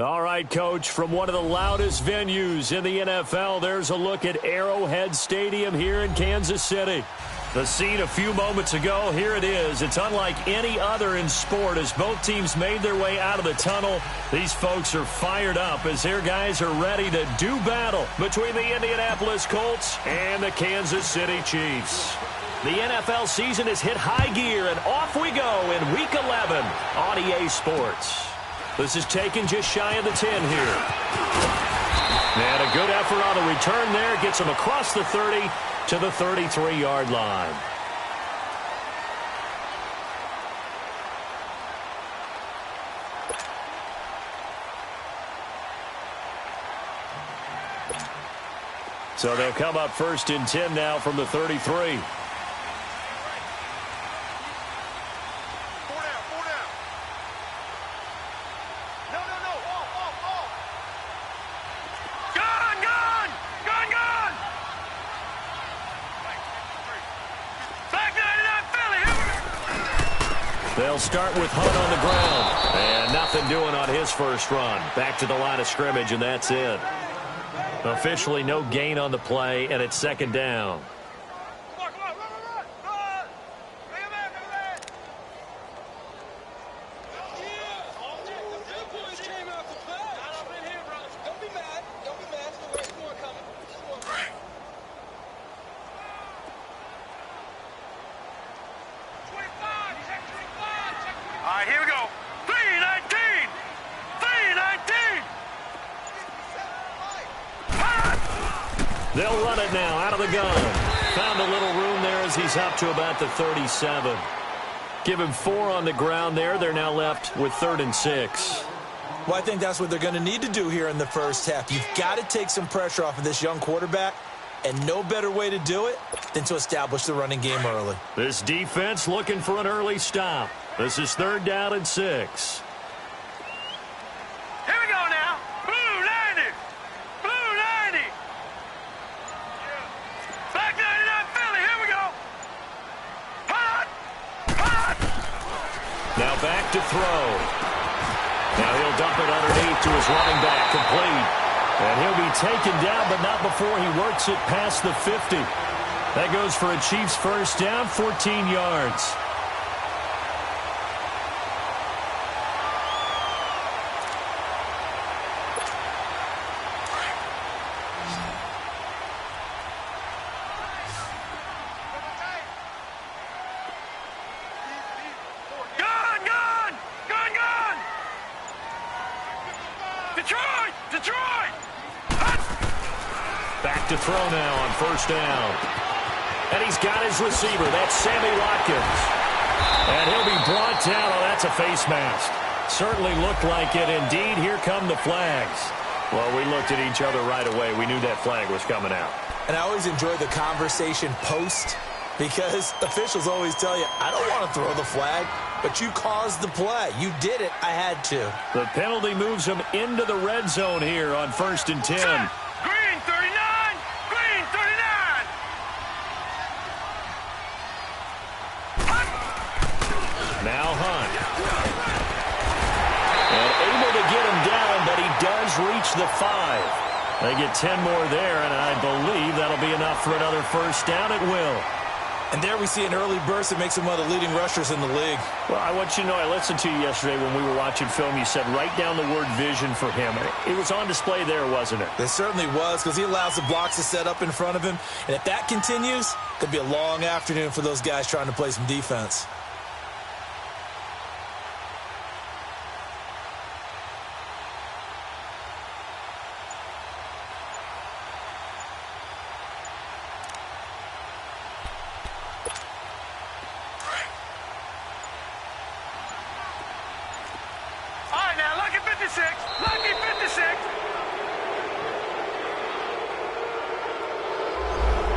All right, Coach, from one of the loudest venues in the NFL, there's a look at Arrowhead Stadium here in Kansas City. The scene a few moments ago, here it is. It's unlike any other in sport as both teams made their way out of the tunnel. These folks are fired up as their guys are ready to do battle between the Indianapolis Colts and the Kansas City Chiefs. The NFL season has hit high gear, and off we go in Week 11 on EA Sports. This is taken just shy of the 10 here. And a good effort on the return there. Gets him across the 30 to the 33-yard line. So they'll come up first and 10 now from the 33. They'll start with Hunt on the ground. And nothing doing on his first run. Back to the line of scrimmage, and that's it. Officially no gain on the play, and it's second down. They'll run it now out of the gun. Found a little room there as he's up to about the 37. Give him 4 on the ground there. They're now left with 3rd and 6. Well, I think that's what they're going to need to do here in the first half. You've got to take some pressure off of this young quarterback, and no better way to do it than to establish the running game early. This defense looking for an early stop. This is 3rd down and 6. Back to throw. Now he'll dump it underneath to his running back, complete. And he'll be taken down, but not before he works it past the 50. That goes for a Chiefs first down, 14 yards. Back to throw now on first down. And he's got his receiver. That's Sammy Watkins. And he'll be brought down. Oh, that's a face mask. Certainly looked like it. Indeed, here come the flags. Well, we looked at each other right away. We knew that flag was coming out. And I always enjoy the conversation post because officials always tell you, I don't want to throw the flag, but you caused the play. You did it. I had to. The penalty moves him into the red zone here on 1st and 10. Green 39! Green 39! Now Hunt. And able to get him down, but he does reach the 5. They get 10 more there, and I believe that'll be enough for another first down. It will. And there we see an early burst that makes him one of the leading rushers in the league. Well, I want you to know, I listened to you yesterday when we were watching film. You said write down the word vision for him. It was on display there, wasn't it? It certainly was, because he allows the blocks to set up in front of him. And if that continues, it'll be a long afternoon for those guys trying to play some defense. Lucky 56.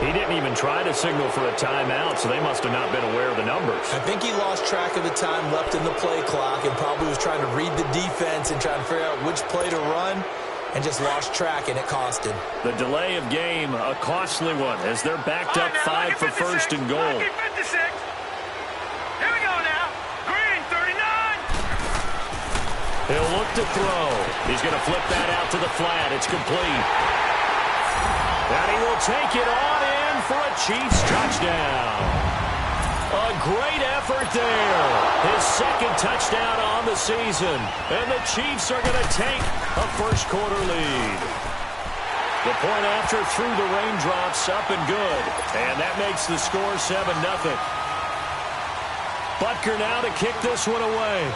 He didn't even try to signal for a timeout, so they must have not been aware of the numbers. I think he lost track of the time left in the play clock and probably was trying to read the defense and trying to figure out which play to run and just lost track, and it cost him. The delay of game, a costly one, as they're backed up 5 for first and goal. Lucky 56. Here we go now. Green 39. He'll look to throw. He's going to flip that out to the flat. It's complete. And he will take it on in for a Chiefs touchdown. A great effort there. His second touchdown on the season. And the Chiefs are going to take a first-quarter lead. The point after through the raindrops, up and good. And that makes the score 7-0. Butker now to kick this one away.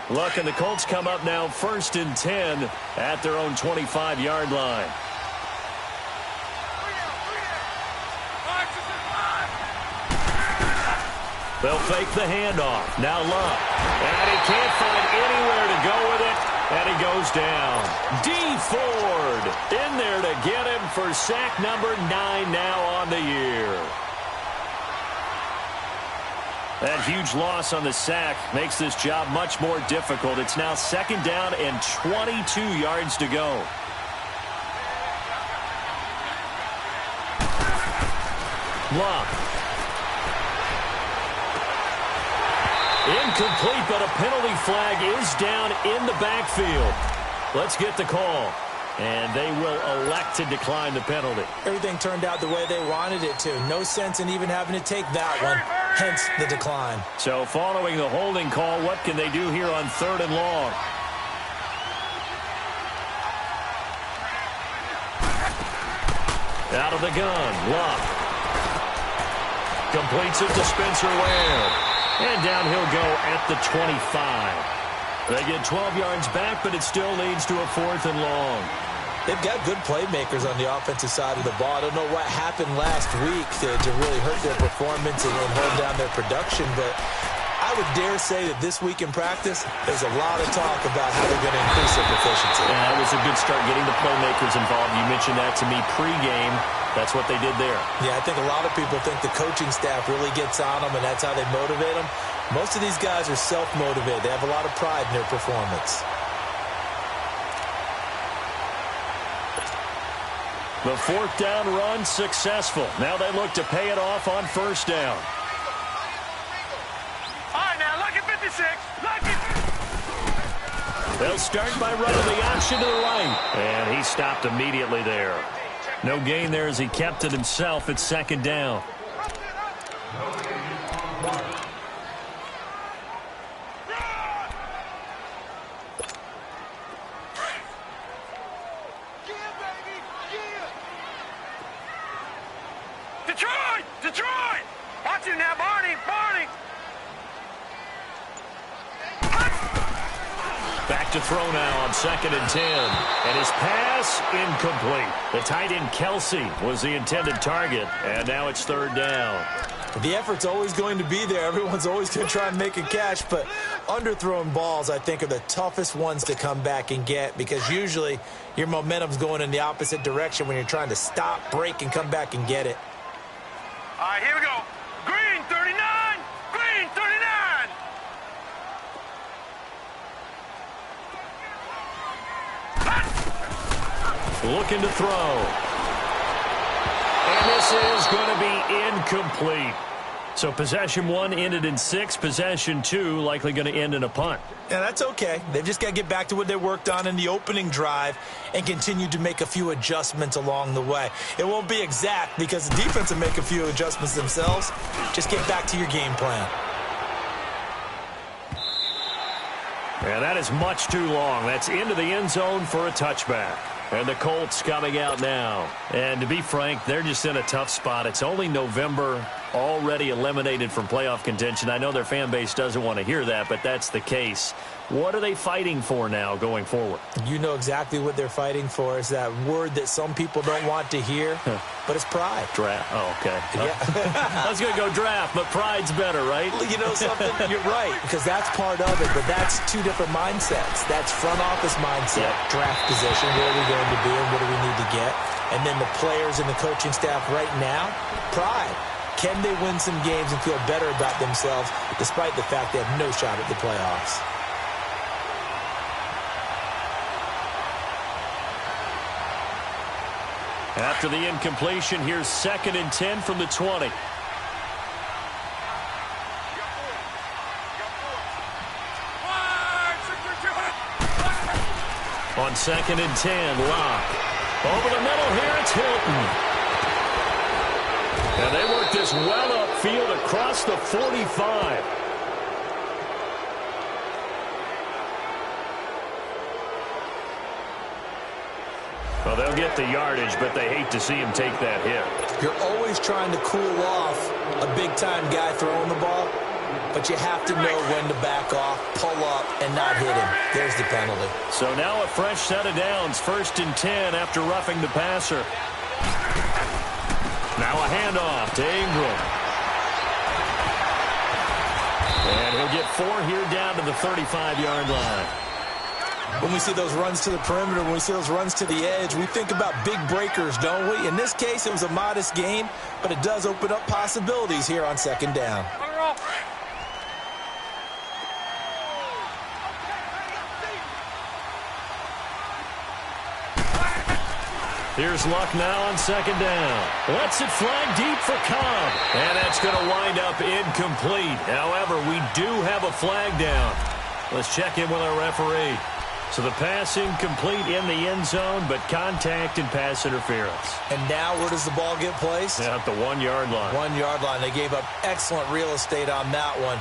Look, and the Colts come up now 1st and 10 at their own 25-yard line. They'll fake the handoff. Now Luck. And he can't find anywhere to go with it. And he goes down. D. Ford in there to get him for sack number 9 now on the year. That huge loss on the sack makes this job much more difficult. It's now 2nd down and 22 yards to go. Luck. Incomplete, but a penalty flag is down in the backfield. Let's get the call. And they will elect to decline the penalty. Everything turned out the way they wanted it to. No sense in even having to take that one. Hence the decline. So following the holding call, what can they do here on 3rd and long? Out of the gun, Luck. Completes it to Spencer Ware. And down he'll go at the 25. They get 12 yards back, but it still leads to a 4th and long. They've got good playmakers on the offensive side of the ball. I don't know what happened last week to really hurt their performance and hold down their production, but I would dare say that this week in practice, there's a lot of talk about how they're going to increase their proficiency. Yeah, it was a good start getting the playmakers involved. You mentioned that to me pregame. That's what they did there. Yeah, I think a lot of people think the coaching staff really gets on them, and that's how they motivate them. Most of these guys are self-motivated. They have a lot of pride in their performance. The 4th down run successful. Now they look to pay it off on 1st down. All right, now, look at 56. Look at... They'll start by running the option to the right. And he stopped immediately there. No gain there as he kept it himself at 2nd down. Detroit! Watch it now, Barney! Back to throw now on 2nd and 10. And his pass incomplete. The tight end Kelsey was the intended target. And now it's 3rd down. The effort's always going to be there. Everyone's always going to try and make a catch, but underthrown balls, I think, are the toughest ones to come back and get because usually your momentum's going in the opposite direction when you're trying to stop, break, and come back and get it. All right, here we go. Green 39! Green 39! Looking to throw. And this is going to be incomplete. So possession 1 ended in 6. Possession 2 likely going to end in a punt. Yeah, that's okay. They've just got to get back to what they worked on in the opening drive and continue to make a few adjustments along the way. It won't be exact because the defense will make a few adjustments themselves. Just get back to your game plan. And that is much too long. That's into the end zone for a touchback. And the Colts coming out now. And to be frank, they're just in a tough spot. It's only November, already eliminated from playoff contention. I know their fan base doesn't want to hear that, but that's the case. What are they fighting for now going forward? You know exactly what they're fighting for. Is that word that some people don't want to hear, but it's pride. Draft. Oh, okay. Yeah. I was going to go draft, but pride's better, right? You know something? You're right, because that's part of it, but that's two different mindsets. That's front office mindset, draft position, where are we going to be and what do we need to get? And then the players and the coaching staff right now, pride. Can they win some games and feel better about themselves despite the fact they have no shot at the playoffs? After the incompletion, here's 2nd and 10 from the 20. On 2nd and 10, Locke. Over the middle here, it's Hilton. And they work this well upfield across the 45. Well, they'll get the yardage, but they hate to see him take that hit. You're always trying to cool off a big-time guy throwing the ball, but you have to know when to back off, pull up, and not hit him. There's the penalty. So now a fresh set of downs, 1st and 10 after roughing the passer. Now a handoff to Ingram. And he'll get 4 here down to the 35-yard line. When we see those runs to the perimeter, when we see those runs to the edge, we think about big breakers, don't we? In this case, it was a modest gain, but it does open up possibilities here on 2nd down. Here's Luck now on 2nd down. Lets it fly deep for Cobb. And that's going to wind up incomplete. However, we do have a flag down. Let's check in with our referee. So the pass incomplete in the end zone, but contact and pass interference. And now where does the ball get placed? At the 1-yard line. 1-yard line. They gave up excellent real estate on that one.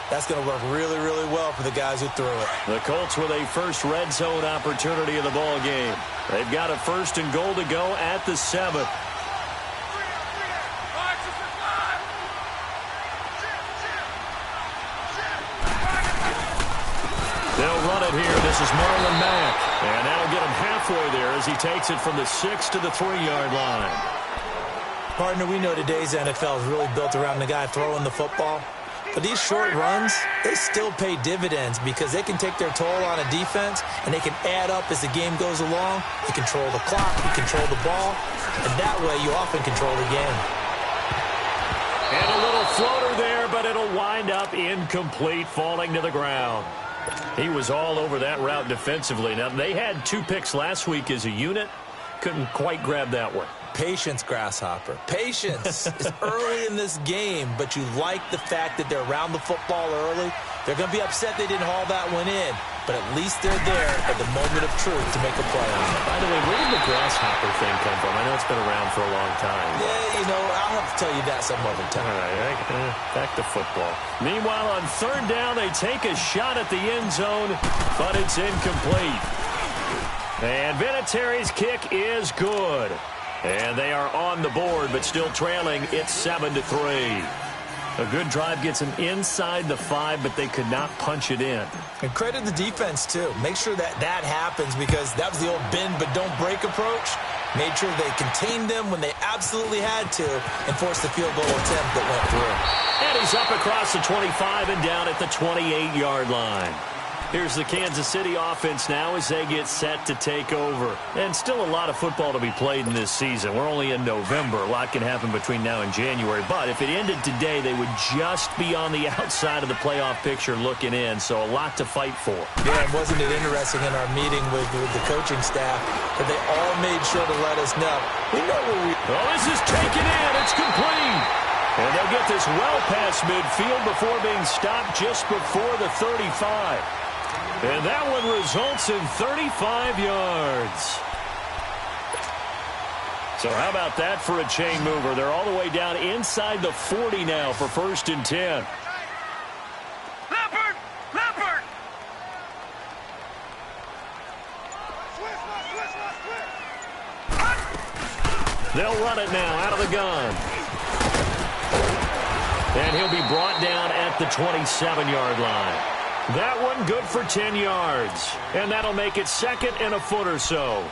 That's going to work really, really well for the guys who threw it. The Colts with a first red zone opportunity of the ball game. They've got a 1st and goal to go at the 7th. They'll run it here. This is Marlon Mack. And that'll get him halfway there as he takes it from the 6 to the 3-yard line. Partner, we know today's NFL is really built around the guy throwing the football. But these short runs, they still pay dividends because they can take their toll on a defense and they can add up as the game goes along. You control the clock, you control the ball, and that way you often control the game. And a little floater there, but it'll wind up incomplete, falling to the ground. He was all over that route defensively. Now, they had 2 picks last week as a unit. Couldn't quite grab that one. Patience, Grasshopper. Patience. It's early in this game, but you like the fact that they're around the football early. They're going to be upset they didn't haul that one in, but at least they're there at the moment of truth to make a play on it. By the way, where did the Grasshopper thing come from? I know it's been around for a long time. Yeah, you know, I'll have to tell you that some other time. All right, back to football. Meanwhile, on 3rd down, they take a shot at the end zone, but it's incomplete. And Vinatieri's kick is good. And they are on the board, but still trailing. It's 7-3. A good drive gets them inside the 5, but they could not punch it in. And credit the defense, too. Make sure that happens because that was the old bend but don't break approach. Made sure they contained them when they absolutely had to and forced the field goal attempt that went through. And he's up across the 25 and down at the 28-yard line. Here's the Kansas City offense now as they get set to take over. And still a lot of football to be played in this season. We're only in November. A lot can happen between now and January. But if it ended today, they would just be on the outside of the playoff picture looking in. So a lot to fight for. Yeah, and wasn't it interesting in our meeting with the coaching staff that they all made sure to let us know. We know where we... Oh, this is taken in. It's complete. And they'll get this well past midfield before being stopped just before the 35. And that one results in 35 yards. So how about that for a chain mover? They're all the way down inside the 40 now for 1st and 10. Leopard! Leopard! They'll run it now out of the gun. And he'll be brought down at the 27-yard line. That one good for 10 yards. And that'll make it 2nd and a foot or so.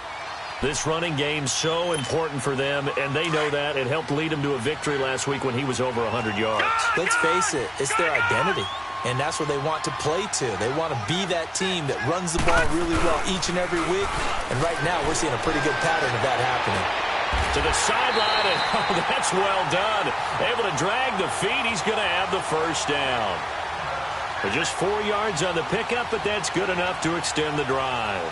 This running game's so important for them, and they know that. It helped lead them to a victory last week when he was over 100 yards. Let's face it, it's their identity. And that's what they want to play to. They want to be that team that runs the ball really well each and every week. And right now, we're seeing a pretty good pattern of that happening. To the sideline, and oh, that's well done. Able to drag the feet. He's going to have the 1st down. Just 4 yards on the pickup, but that's good enough to extend the drive.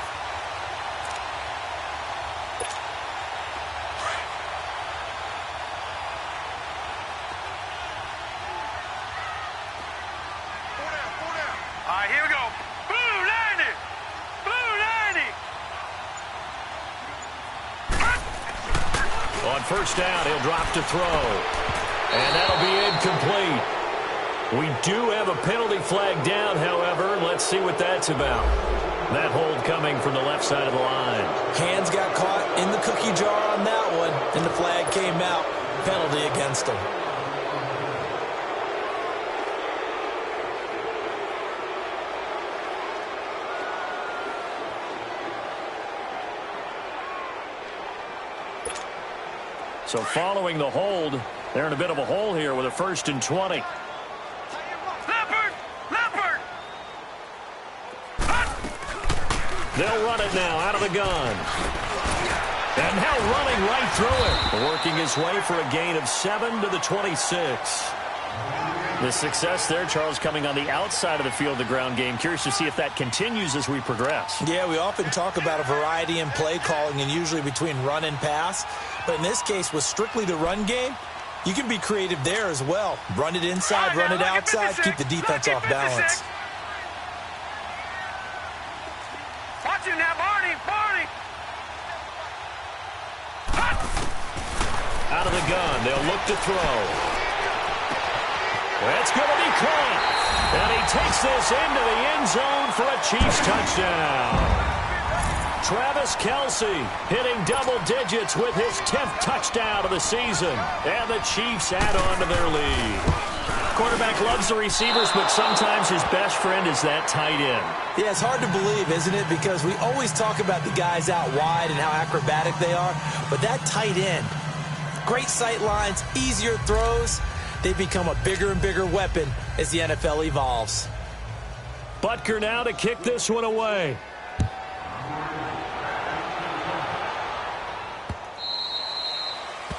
On first down, he'll drop to throw. And that'll be incomplete. We do have a penalty flag down, however. Let's see what that's about. That hold coming from the left side of the line. Hands got caught in the cookie jar on that one, and the flag came out. Penalty against him. So following the hold, they're in a bit of a hole here with a 1st and 20. They'll run it now out of the gun. And now running right through it. Working his way for a gain of 7 to the 26. The success there, Charles, coming on the outside of the field, the ground game. Curious to see if that continues as we progress. Yeah, we often talk about a variety in play calling and usually between run and pass. But in this case, with strictly the run game, you can be creative there as well. Run it inside, run it outside, keep the defense off balance. Watch him now, Barney! Out of the gun, they'll look to throw. That's going to be caught. And he takes this into the end zone for a Chiefs touchdown. Travis Kelce hitting double digits with his 10th touchdown of the season. And the Chiefs add on to their lead. Quarterback loves the receivers, but sometimes his best friend is that tight end. Yeah, it's hard to believe, isn't it? Because we always talk about the guys out wide and how acrobatic they are. But that tight end, great sight lines, easier throws. They become a bigger and bigger weapon as the NFL evolves. Butker now to kick this one away.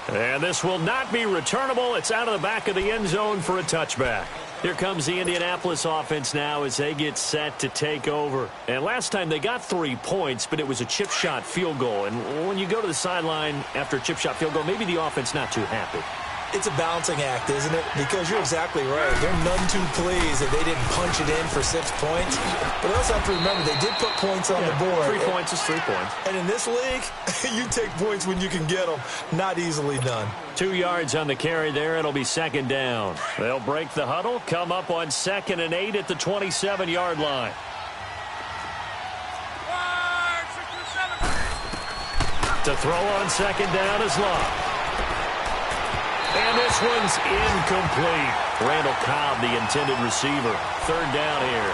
And this will not be returnable. It's out of the back of the end zone for a touchback. Here comes the Indianapolis offense now as they get set to take over. And last time they got 3 points, but it was a chip shot field goal. And when you go to the sideline after a chip shot field goal, maybe the offense not too happy. It's a balancing act, isn't it? Because you're exactly right. They're none too pleased that they didn't punch it in for 6 points. But they also have to remember they did put points on the board. 3 points is 3 points. And in this league, you take points when you can get them. Not easily done. 2 yards on the carry there. It'll be 2nd down. They'll break the huddle, come up on 2nd and 8 at the 27-yard line. To throw on 2nd down is Love. And this one's incomplete. Randall Cobb, the intended receiver. 3rd down here.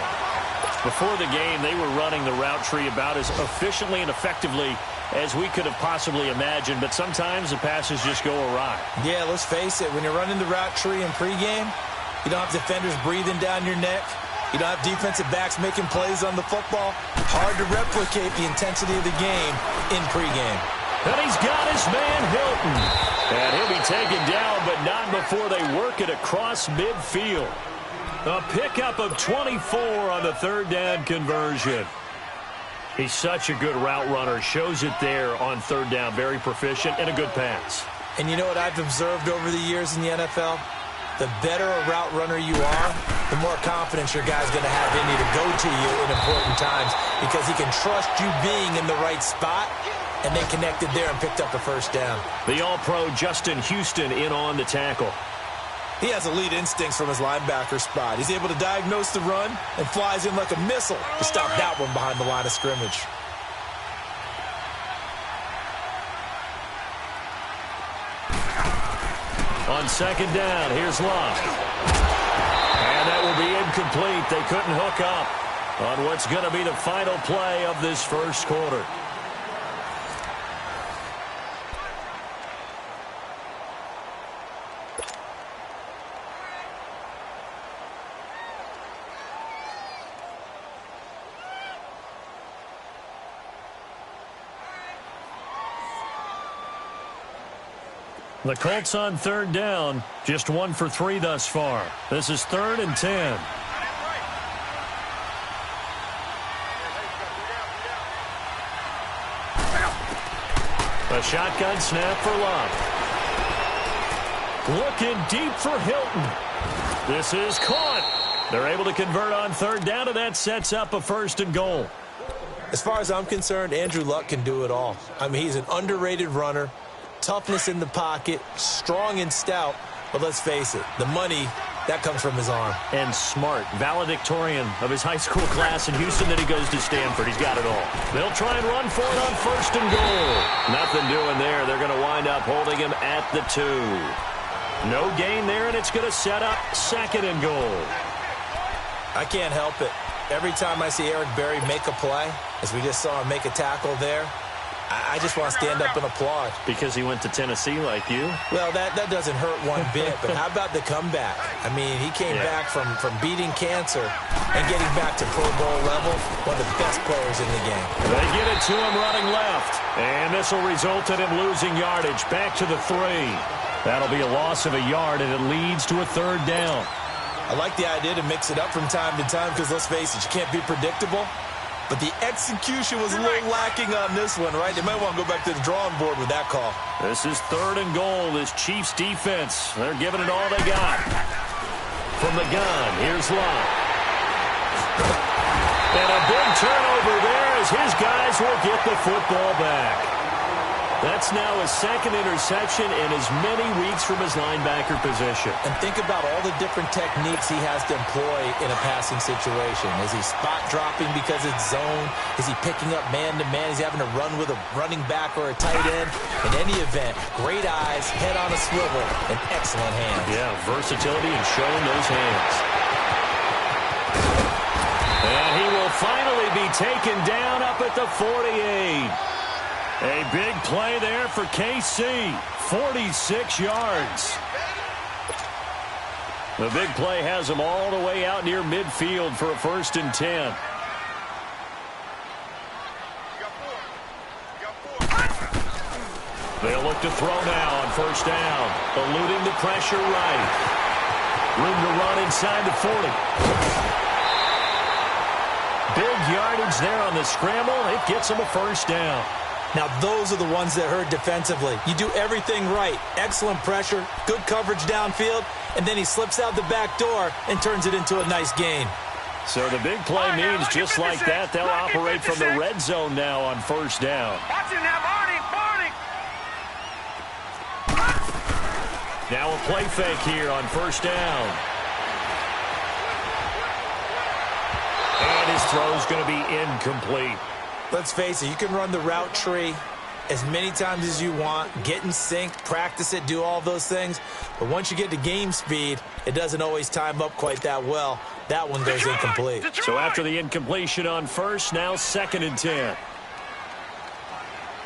Before the game, they were running the route tree about as efficiently and effectively as we could have possibly imagined, but sometimes the passes just go awry. Yeah, let's face it. When you're running the route tree in pregame, you don't have defenders breathing down your neck. You don't have defensive backs making plays on the football. Hard to replicate the intensity of the game in pregame. And he's got his man Hilton. And he'll be taken down, but not before they work it across midfield. A pickup of 24 on the 3rd down conversion. He's such a good route runner. Shows it there on 3rd down. Very proficient and a good pass. And you know what I've observed over the years in the NFL? The better a route runner you are, the more confidence your guy's going to have in you to go to you in important times because he can trust you being in the right spot. And they connected there and picked up the 1st down. The All-Pro Justin Houston in on the tackle. He has elite instincts from his linebacker spot. He's able to diagnose the run and flies in like a missile to stop that one behind the line of scrimmage. On 2nd down, here's Love. And that will be incomplete. They couldn't hook up on what's going to be the final play of this 1st quarter. The Colts on 3rd down, just 1 for 3 thus far. This is 3rd and 10. A shotgun snap for Love. Looking deep for Hilton. This is caught. They're able to convert on 3rd down, and that sets up a 1st and goal. As far as I'm concerned, Andrew Luck can do it all. I mean, he's an underrated runner. toughness in the pocket, strong and stout. But let's face it, the money, that comes from his arm. And smart, valedictorian of his high school class in Houston. Then he goes to Stanford. He's got it all. They'll try and run for it on 1st and goal. Nothing doing there. They're going to wind up holding him at the 2. No gain there, and it's going to set up 2nd and goal. I can't help it. Every time I see Eric Berry make a play, as we just saw him make a tackle there, I just want to stand up and applaud. Because he went to Tennessee like you? Well, that doesn't hurt one bit, but how about the comeback? I mean, he came back from beating cancer and getting back to Pro Bowl level, one of the best players in the game. They get it to him running left, and this will result in him losing yardage back to the 3. That'll be a loss of a yard, and it leads to a 3rd down. I like the idea to mix it up from time to time because, let's face it, you can't be predictable. But the execution was a little lacking on this one, right? They might want to go back to the drawing board with that call. This is 3rd and goal. This Chiefs defense, they're giving it all they got. From the gun, here's Lott. And a big turnover there as his guys will get the football back. That's now his 2nd interception in as many weeks from his linebacker position. And think about all the different techniques he has to employ in a passing situation. Is he spot dropping because it's zone? Is he picking up man-to-man? Is he having to run with a running back or a tight end? In any event, great eyes, head on a swivel, and excellent hands. Yeah, versatility and showing those hands. And he will finally be taken down up at the 48. A big play there for KC, 46 yards. The big play has him all the way out near midfield for a 1st and 10. They'll look to throw now on 1st down, eluding the pressure right. Room to run inside the 40. Big yardage there on the scramble. It gets him a 1st down. Now, those are the ones that hurt defensively. You do everything right. Excellent pressure, good coverage downfield, and then he slips out the back door and turns it into a nice gain. So the big play means just like that, they'll operate from the red zone now on 1st down. Watch him now, Barney. Now a play fake here on 1st down. And his throw's going to be incomplete. Let's face it, you can run the route tree as many times as you want, get in sync, practice it, do all those things. But once you get to game speed, it doesn't always time up quite that well. That one goes incomplete. So after the incompletion on 1st, now 2nd and 10.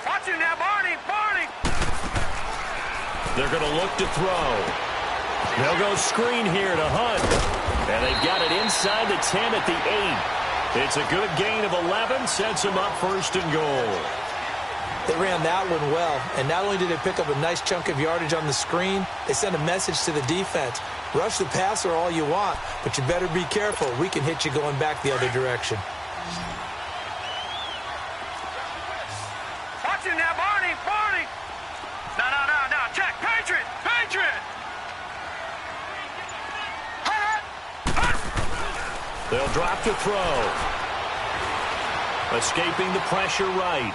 Watch him now, Barney. They're going to look to throw. They'll go screen here to Hunt. And they've got it inside the 10 at the 8. It's a good gain of 11, sets him up 1st and goal. They ran that one well, and not only did they pick up a nice chunk of yardage on the screen, they sent a message to the defense. Rush the passer all you want, but you better be careful. We can hit you going back the other direction. Watch him now, Barney. No. Check. Patriot. They'll drop to throw. Escaping the pressure right.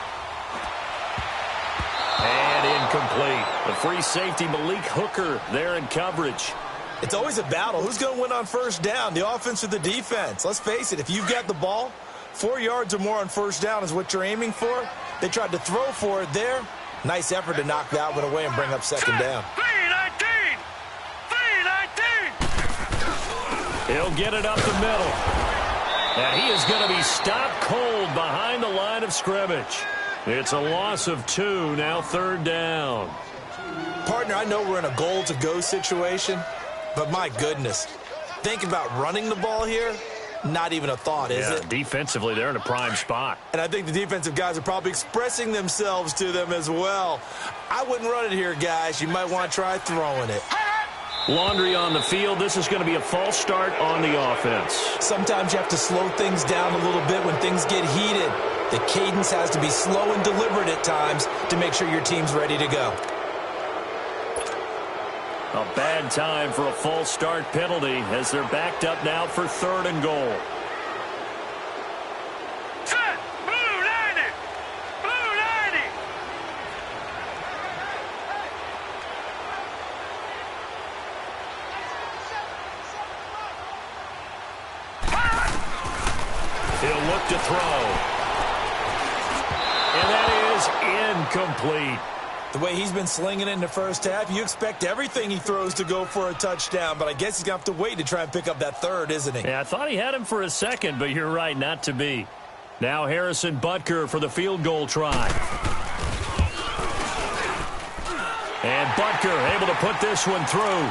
And incomplete. The free safety, Malik Hooker, there in coverage. It's always a battle. Who's going to win on 1st down, the offense or the defense? Let's face it, if you've got the ball, 4 yards or more on 1st down is what you're aiming for. They tried to throw for it there. Nice effort to knock that one away and bring up 2nd down. 319. He'll get it up the middle. And he is going to be stopped cold behind the line of scrimmage. It's a loss of 2, now 3rd down. Partner, I know we're in a goal-to-go situation, but my goodness, think about running the ball here. Not even a thought, is it? Defensively, they're in a prime spot. And I think the defensive guys are probably expressing themselves to them as well. I wouldn't run it here, guys. You might want to try throwing it. Laundry on the field. This is going to be a false start on the offense. Sometimes you have to slow things down a little bit when things get heated. The cadence has to be slow and deliberate at times to make sure your team's ready to go. A bad time for a false start penalty as they're backed up now for 3rd and goal. Set. Blue 90. to throw. And that is incomplete. The way he's been slinging it in the first half, you expect everything he throws to go for a touchdown, but I guess he's going to have to wait to try and pick up that third, isn't he? Yeah, I thought he had him for a second, but you're right, not to be. Now Harrison Butker for the field goal try. And Butker able to put this one through.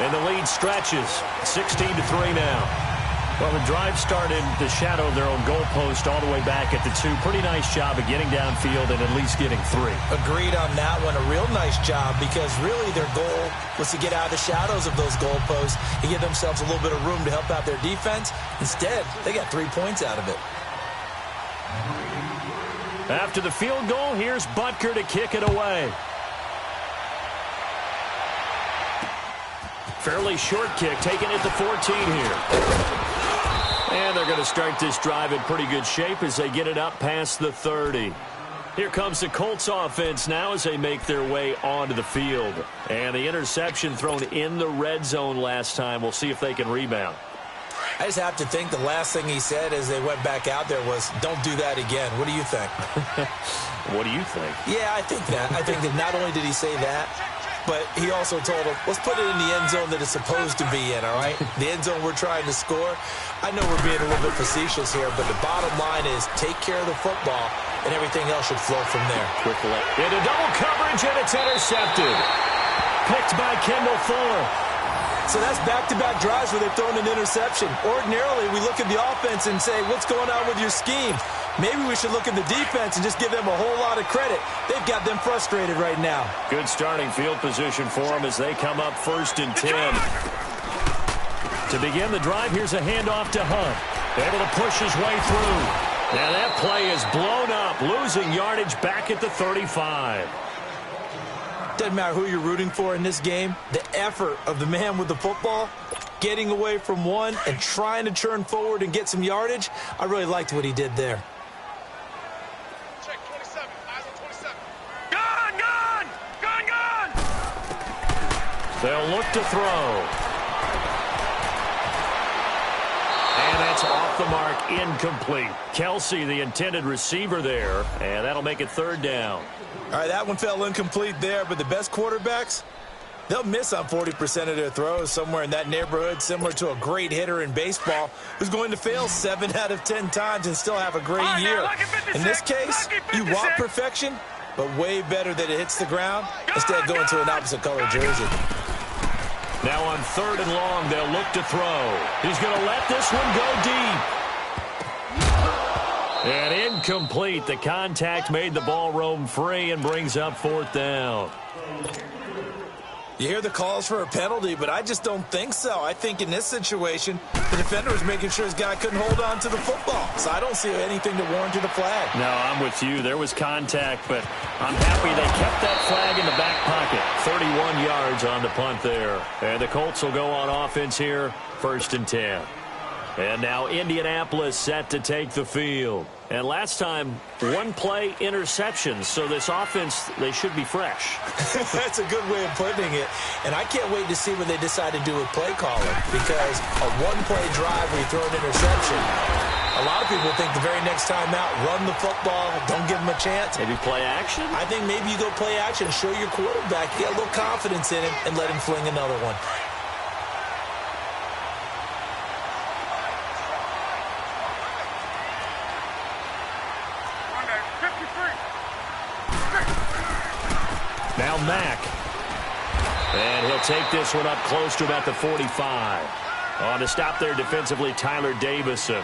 And the lead stretches, 16-3 now. Well, the drive started the shadow of their own goalpost all the way back at the 2. Pretty nice job of getting downfield and at least getting 3. Agreed on that one. A real nice job because really their goal was to get out of the shadows of those goalposts and give themselves a little bit of room to help out their defense. Instead, they got 3 points out of it. After the field goal, here's Butker to kick it away. Fairly short kick, taking it to 14 here. And they're going to start this drive in pretty good shape as they get it up past the 30. Here comes the Colts offense now as they make their way onto the field. And the interception thrown in the red zone last time. We'll see if they can rebound. I just have to think the last thing he said as they went back out there was, don't do that again. What do you think? What do you think? Yeah, I think that. I think that not only did he say that, but he also told him, let's put it in the end zone that it's supposed to be in, all right? The end zone we're trying to score. I know we're being a little bit facetious here, but the bottom line is take care of the football, and everything else should flow from there. Quick left. Into double coverage, and it's intercepted. Picked by Kendall Fuller. So that's back-to-back drives where they've thrown an interception. Ordinarily, we look at the offense and say, what's going on with your scheme? Maybe we should look at the defense and just give them a whole lot of credit. They've got them frustrated right now. Good starting field position for them as they come up 1st and 10. To begin the drive, here's a handoff to Hunt. Able to push his way through. Now that play is blown up, losing yardage back at the 35. Doesn't matter who you're rooting for in this game. The effort of the man with the football, getting away from one and trying to turn forward and get some yardage, I really liked what he did there. Check 27. Eyes on 27. Gone! Gone! Gone! Gone! They'll look to throw. And that's off the mark, incomplete. Kelsey, the intended receiver there, and that'll make it 3rd down. All right, that one fell incomplete there, but the best quarterbacks, they'll miss on 40% of their throws, somewhere in that neighborhood, similar to a great hitter in baseball who's going to fail 7 out of 10 times and still have a great year. In this case, you want perfection, but way better that it hits the ground instead of going to an opposite color jersey. Now on 3rd and long, they'll look to throw. He's going to let this one go deep. And incomplete. The contact made the ball roam free and brings up 4th down. You hear the calls for a penalty, but I just don't think so. I think in this situation, the defender was making sure his guy couldn't hold on to the football. So I don't see anything to warrant a flag. No, I'm with you. There was contact, but I'm happy they kept that flag in the back pocket. 31 yards on the punt there. And the Colts will go on offense here, 1st and 10. And now Indianapolis set to take the field. And last time, 1-play interceptions. So this offense, they should be fresh. That's a good way of putting it. And I can't wait to see what they decide to do with play calling. Because a 1-play drive where you throw an interception, a lot of people think the very next time out, run the football, don't give them a chance. Maybe play action? I think maybe you go play action, show your quarterback, get a little confidence in him, and let him fling another one. Now Mack. And he'll take this one up close to about the 45. On to stop there defensively, Tyler Davison.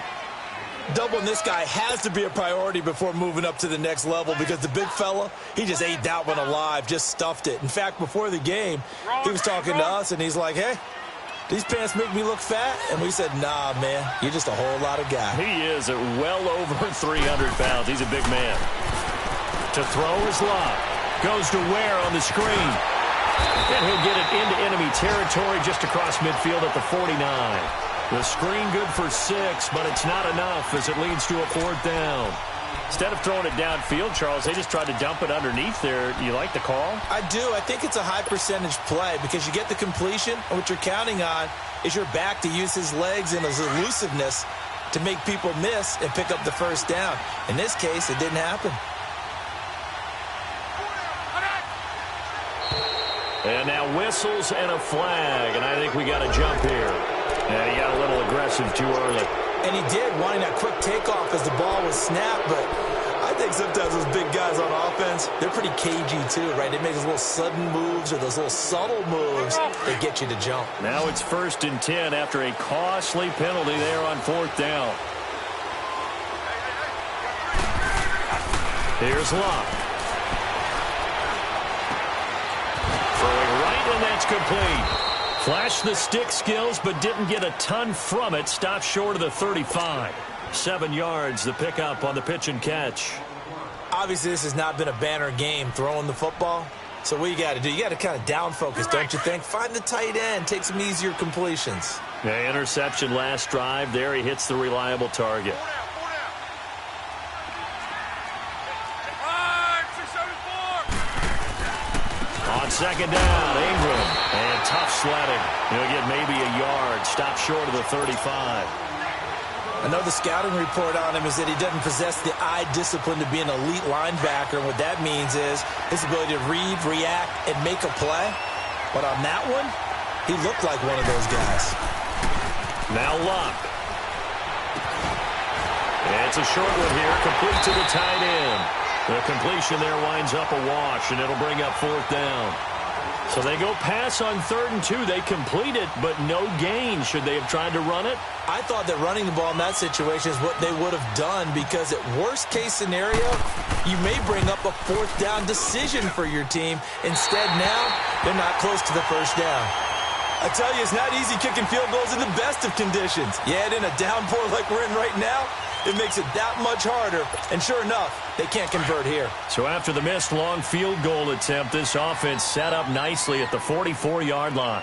Doubling this guy has to be a priority before moving up to the next level because the big fella, he just ate that one alive, just stuffed it. In fact, before the game, he was talking to us, and he's like, hey, these pants make me look fat? And we said, nah, man, you're just a whole lot of guy. He is at well over 300 pounds. He's a big man. To throw is Love. Goes to Ware on the screen. And he'll get it into enemy territory just across midfield at the 49. The screen good for 6, but it's not enough as it leads to a 4th down. Instead of throwing it downfield, Charles, they just tried to dump it underneath there. Do you like the call? I do. I think it's a high-percentage play because you get the completion, and what you're counting on is your back to use his legs and his elusiveness to make people miss and pick up the first down. In this case, it didn't happen. And now whistles and a flag, and I think we got a jump here. And he got a little aggressive too early. And he did, wanting that quick takeoff as the ball was snapped, but I think sometimes those big guys on offense, they're pretty cagey too, right? They make those little sudden moves or those little subtle moves that get you to jump. Now it's 1st and 10 after a costly penalty there on 4th down. Here's Locke. Throwing right, and that's complete. Flashed the stick skills, but didn't get a ton from it. Stopped short of the 35. 7 yards, the pickup on the pitch and catch. Obviously, this has not been a banner game throwing the football. So what you got to do, you got to kind of down focus, don't you think? Find the tight end, take some easier completions. Yeah, interception last drive there. He hits the reliable target. On 2nd down, Ingram. And tough sledding. He'll get maybe a yard. Stop short of the 35. I know the scouting report on him is that he doesn't possess the eye discipline to be an elite linebacker. And what that means is his ability to read, react, and make a play. But on that one, he looked like one of those guys. Now Locke. It's a short one here, complete to the tight end. The completion there winds up a wash, and it'll bring up 4th down. So they go pass on 3rd and 2. They complete it, but no gain. Should they have tried to run it? I thought that running the ball in that situation is what they would have done, because at worst case scenario, you may bring up a 4th down decision for your team. Instead now, they're not close to the first down. I tell you, it's not easy kicking field goals in the best of conditions. Yeah, in a downpour like we're in right now, it makes it that much harder. And sure enough, they can't convert here. So after the missed long field goal attempt, this offense set up nicely at the 44-yard line.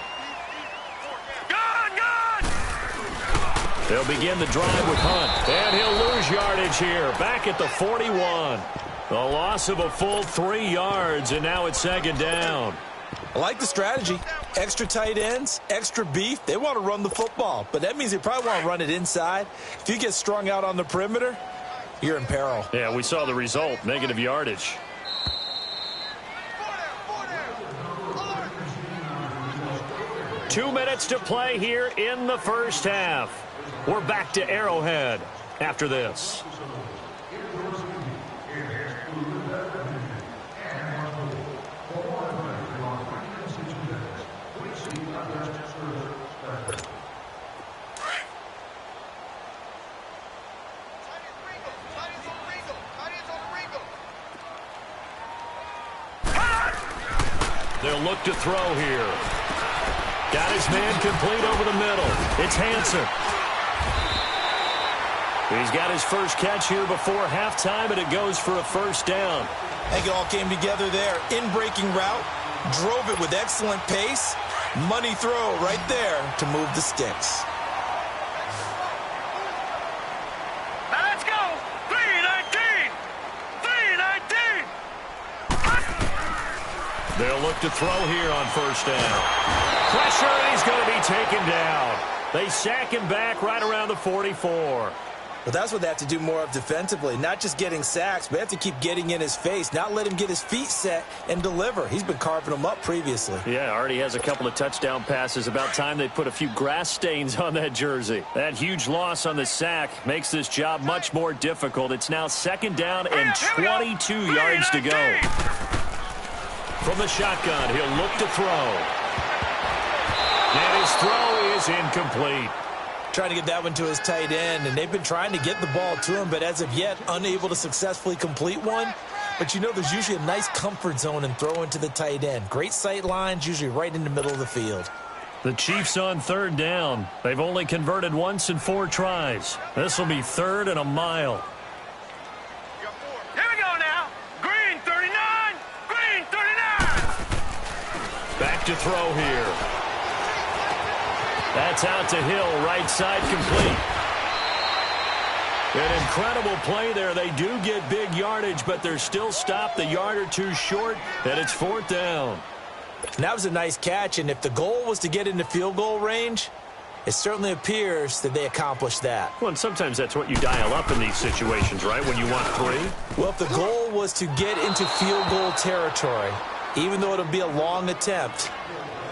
They'll begin the drive with Hunt. And he'll lose yardage here. Back at the 41. The loss of a full 3 yards, and now it's 2nd down. I like the strategy. Extra tight ends, extra beef. They want to run the football, but that means they probably want to run it inside. If you get strung out on the perimeter, you're in peril. Yeah, we saw the result, negative yardage. Two minutes to play here in the first half. We're back to Arrowhead after this. They'll look to throw here. Got his man complete over the middle. It's Hansen. He's got his first catch here before halftime, and it goes for a first down. I think it all came together there. In-breaking route, drove it with excellent pace. Money throw right there to move the sticks. Now let's go. 3-19. 3-19. They'll look to throw here on first down. Pressure, and he's going to be taken down. They sack him back right around the 44. But that's what they have to do more of defensively. Not just getting sacks, but they have to keep getting in his face, not let him get his feet set and deliver. He's been carving them up previously. Yeah, already has a couple of touchdown passes. About time they put a few grass stains on that jersey. That huge loss on the sack makes this job much more difficult. It's now 2nd down and 22 yards to go. From the shotgun, he'll look to throw. And his throw is incomplete. Trying to get that one to his tight end, and they've been trying to get the ball to him, but as of yet, unable to successfully complete one. But you know there's usually a nice comfort zone in throwing to the tight end. Great sight lines, usually right in the middle of the field. The Chiefs on 3rd down. They've only converted once in 4 tries. This will be 3rd and a mile. Here we go now. Green 39. Green 39. Back to throw here. That's out to Hill, right side complete. An incredible play there. They do get big yardage, but they're still stopped a yard or two short, and it's 4th down. And that was a nice catch, and if the goal was to get into field goal range, It certainly appears that they accomplished that. Well, and sometimes that's what you dial up in these situations, right, when you want 3? Well, if the goal was to get into field goal territory, even though it'll be a long attempt,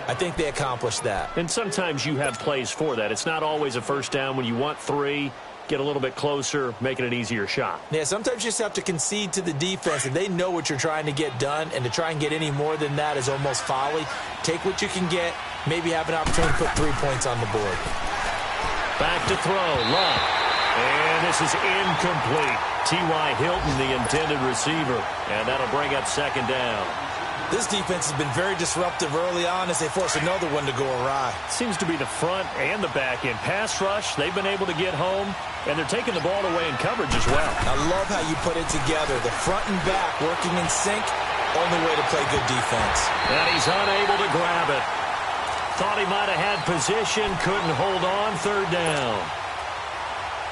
I think they accomplished that. And sometimes you have plays for that. It's not always a first down when you want 3. Get a little bit closer, making an easier shot. Yeah, sometimes you just have to concede to the defense, and they know what you're trying to get done, and to try and get any more than that is almost folly. Take what you can get, maybe have an opportunity to put 3 points on the board. Back to throw, Love. And this is incomplete. T.Y. Hilton, the intended receiver, and that'll bring up second down. This defense has been very disruptive early on as they force another one to go awry. Seems to be the front and the back end. Pass rush, they've been able to get home, and they're taking the ball away in coverage as well. I love how you put it together. The front and back working in sync, only way to play good defense. And he's unable to grab it. Thought he might have had position, couldn't hold on, third down.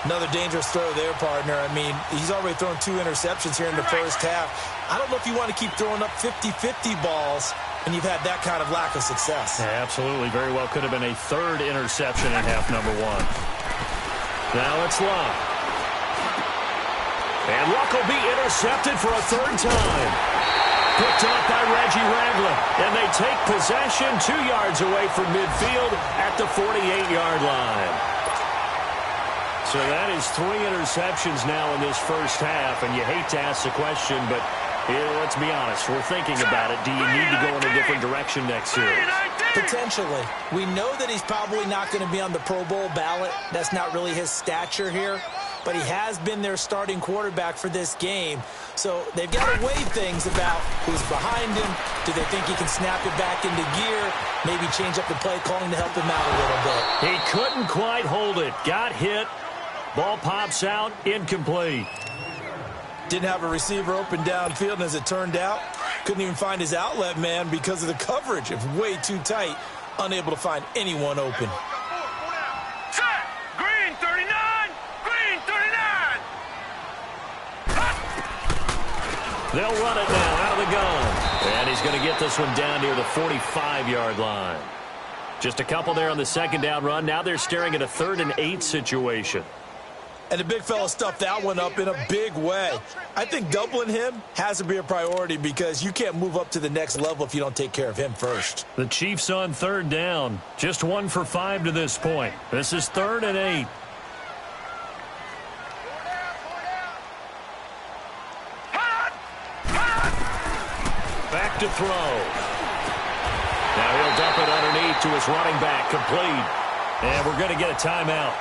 Another dangerous throw there, partner. I mean, he's already thrown 2 interceptions here in the first half. I don't know if you want to keep throwing up 50-50 balls and you've had that kind of lack of success. Yeah, absolutely. Very well could have been a 3rd interception in half number 1. Now it's Luck. And Luck will be intercepted for a 3rd time. Picked up by Reggie Ragland. And they take possession 2 yards away from midfield at the 48-yard line. So that is 3 interceptions now in this first half, and you hate to ask the question, but let's be honest, we're thinking about it. Do you need to go in a different direction next series? Potentially. We know that he's probably not going to be on the Pro Bowl ballot. That's not really his stature here, but he has been their starting quarterback for this game. So they've got to weigh things about who's behind him. Do they think he can snap it back into gear? Maybe change up the play calling to help him out a little bit. He couldn't quite hold it. Got hit. Ball pops out, incomplete. Didn't have a receiver open downfield, and as it turned out, couldn't even find his outlet man because of the coverage. It was way too tight, unable to find anyone open. Set. Green 39. Green 39. They'll run it now out of the gun. And he's going to get this one down near the 45-yard line. Just a couple there on the second down run. Now they're staring at a 3rd and 8 situation. And the big fella stuffed that one up in a big way. I think doubling him has to be a priority because you can't move up to the next level if you don't take care of him first. The Chiefs on 3rd down. Just 1 for 5 to this point. This is 3rd and 8. Back to throw. Now he'll dump it underneath to his running back. Complete. And we're going to get a timeout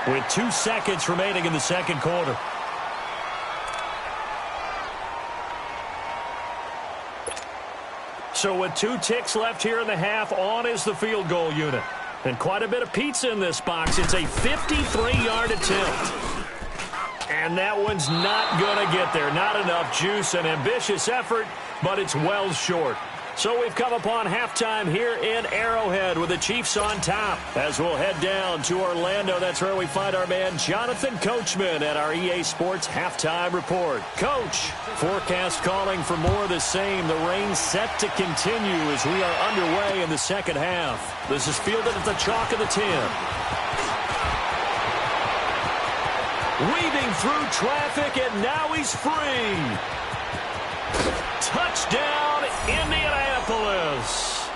with 2 seconds remaining in the second quarter. So with 2 ticks left here in the half, on is the field goal unit. And quite a bit of pizza in this box. It's a 53-yard attempt. And that one's not going to get there. Not enough juice, an ambitious effort, but it's well short. So we've come upon halftime here in Arrowhead with the Chiefs on top. As we'll head down to Orlando, that's where we find our man Jonathan Coachman at our EA Sports Halftime Report. Coach, forecast calling for more of the same. The rain set to continue as we are underway in the second half. This is fielded at the chalk of the 10. Weaving through traffic, and now he's free. Touchdown, Indianapolis.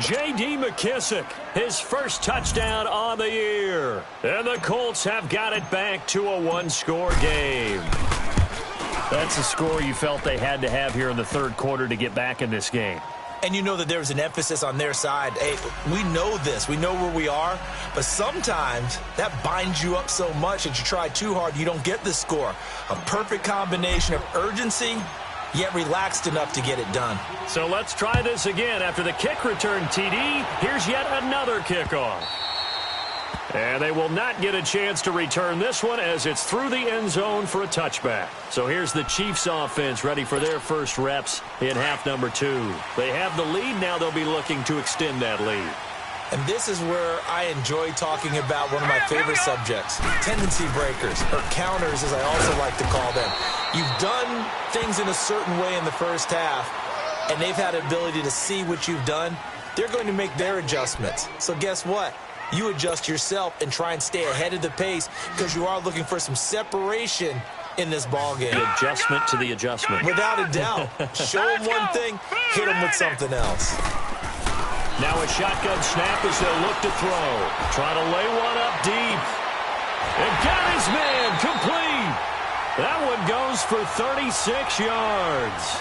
J.D. McKissick, his first touchdown on the year. And the Colts have got it back to a 1-score game. That's the score you felt they had to have here in the third quarter to get back in this game. And you know that there's an emphasis on their side. Hey, we know this. We know where we are. But sometimes that binds you up so much that you try too hard, you don't get the score. A perfect combination of urgency, yet relaxed enough to get it done. So let's try this again. After the kick return TD, here's yet another kickoff. And they will not get a chance to return this one as it's through the end zone for a touchback. So here's the Chiefs offense ready for their first reps in half number 2. They have the lead. Now they'll be looking to extend that lead. And this is where I enjoy talking about one of my favorite subjects, tendency breakers, or counters as I also like to call them. You've done things in a certain way in the first half, and they've had the ability to see what you've done. They're going to make their adjustments. So guess what? you adjust yourself and try and stay ahead of the pace because you are looking for some separation in this ball game. The adjustment to the adjustment. Without a doubt. Show them one thing, hit them with something else. Now a shotgun snap as they'll look to throw. Trying to lay one up deep. And got his man complete. That one goes for 36 yards.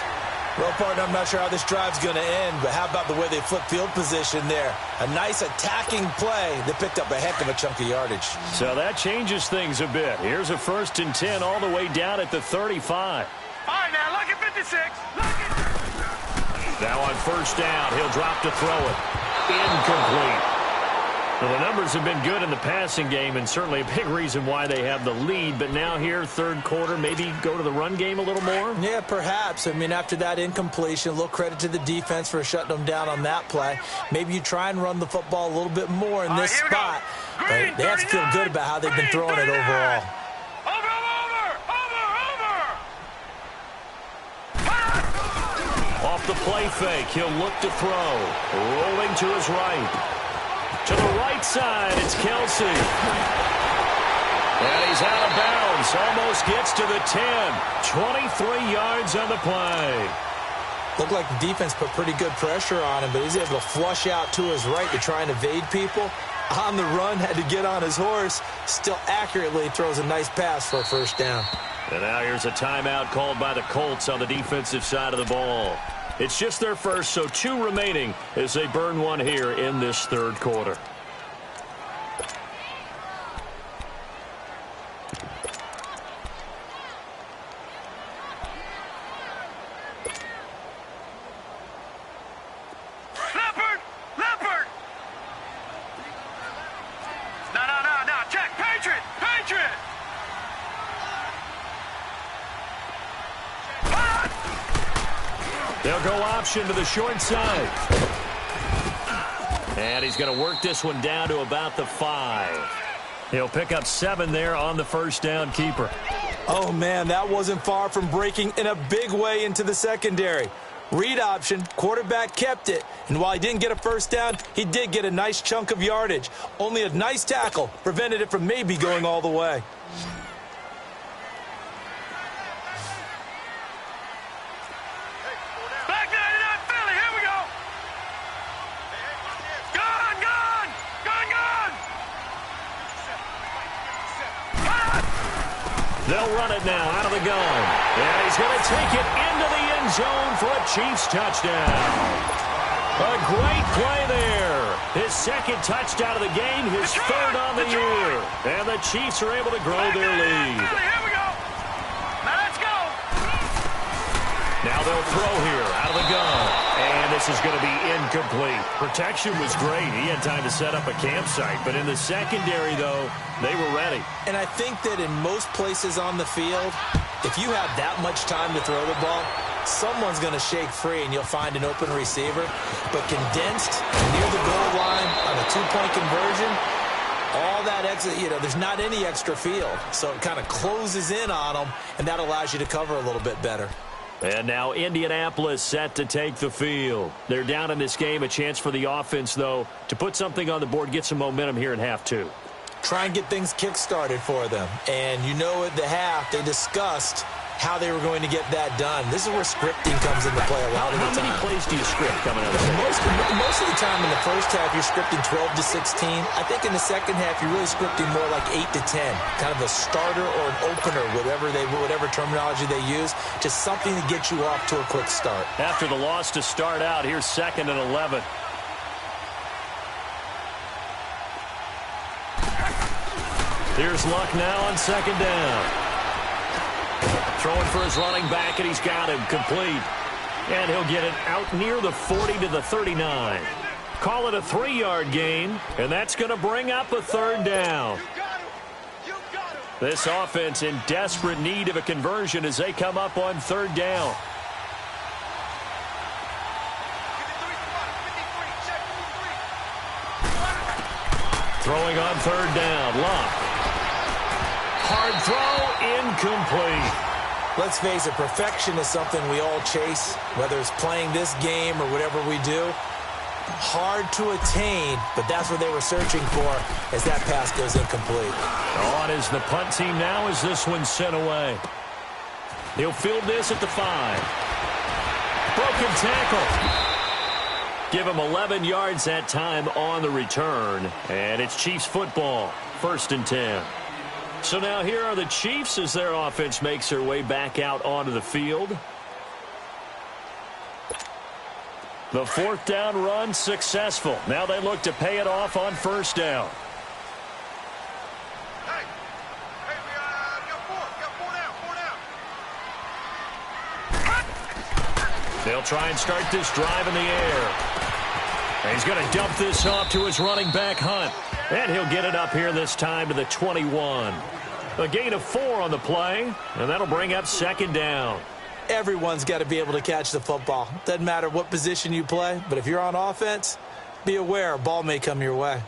Well, partner, I'm not sure how this drive's going to end, but how about the way they flip field position there? A nice attacking play that picked up a heck of a chunk of yardage. So that changes things a bit. Here's a 1st and 10 all the way down at the 35. All right, now, look at 56. Look at... Now on 1st down, he'll drop to throw it. Incomplete. Well, the numbers have been good in the passing game and certainly a big reason why they have the lead. But now here, 3rd quarter, maybe go to the run game a little more? Yeah, perhaps. I mean, after that incompletion, a little credit to the defense for shutting them down on that play. Maybe you try and run the football a little bit more in this spot. But they have to feel good about how they've been throwing it overall. Off the play fake, he'll look to throw. Rolling to his right. To the right side, it's Kelsey. And he's out of bounds. Almost gets to the 10. 23 yards on the play. Looked like the defense put pretty good pressure on him, but he's able to flush out to his right to try and evade people. On the run, had to get on his horse. Still accurately throws a nice pass for a 1st down. And now here's a timeout called by the Colts on the defensive side of the ball. It's just their first, so 2 remaining as they burn one here in this 3rd quarter. Leopard! No, check, Patriot! They'll go option to the short side. And he's going to work this one down to about the 5. He'll pick up 7 there on the 1st down keeper. Oh, man, that wasn't far from breaking in a big way into the secondary. Read option, quarterback kept it, and while he didn't get a 1st down, he did get a nice chunk of yardage. Only a nice tackle prevented it from maybe going all the way. They'll run it now out of the gun. And he's going to take it into the end zone for a Chiefs touchdown. A great play there. His 2nd touchdown of the game, his 3rd on the year. And the Chiefs are able to grow their lead. Here we go. Now let's go. Now they'll throw here out of the gun. And this is going to be incomplete. Protection was great. He had time to set up a campsite. But in the secondary, though, they were ready. And I think that in most places on the field, if you have that much time to throw the ball, someone's going to shake free and you'll find an open receiver. But condensed near the goal line on a 2-point conversion, all that extra, there's not any extra field. So it kind of closes in on them, and that allows you to cover a little bit better. And now Indianapolis set to take the field. They're down in this game. A chance for the offense, though, to put something on the board, get some momentum here in half 2. Try and get things kick-started for them. And at the half, they discussed how they were going to get that done. This is where scripting comes into play a lot of the time. How many plays do you script coming out of the Most of the time in the first half, you're scripting 12 to 16. I think in the second half, you're really scripting more like 8 to 10. Kind of a starter or an opener, whatever terminology they use. Just something to get you off to a quick start. After the loss to start out, here's 2nd and 11. Here's Luck now on 2nd down. Throwing for his running back, and he's got him complete. And he'll get it out near the 40 to the 39. Call it a 3-yard gain, and that's going to bring up a 3rd down. This offense in desperate need of a conversion as they come up on 3rd down. Throwing on 3rd down, Luck. Hard throw, incomplete. Let's face it, perfection is something we all chase, whether it's playing this game or whatever we do. Hard to attain, but that's what they were searching for as that pass goes incomplete. On is the punt team now as this one's sent away. He'll field this at the 5. Broken tackle. Give him 11 yards that time on the return. And it's Chiefs football, 1st and 10. So now here are the Chiefs as their offense makes their way back out onto the field. The 4th down run successful. Now they look to pay it off on 1st down. Hey, we got 4 down. They'll try and start this drive in the air. And he's going to dump this off to his running back, Hunt. And he'll get it up here this time to the 21. A gain of 4 on the play, and that'll bring up 2nd down. Everyone's got to be able to catch the football. Doesn't matter what position you play, but if you're on offense, be aware a ball may come your way.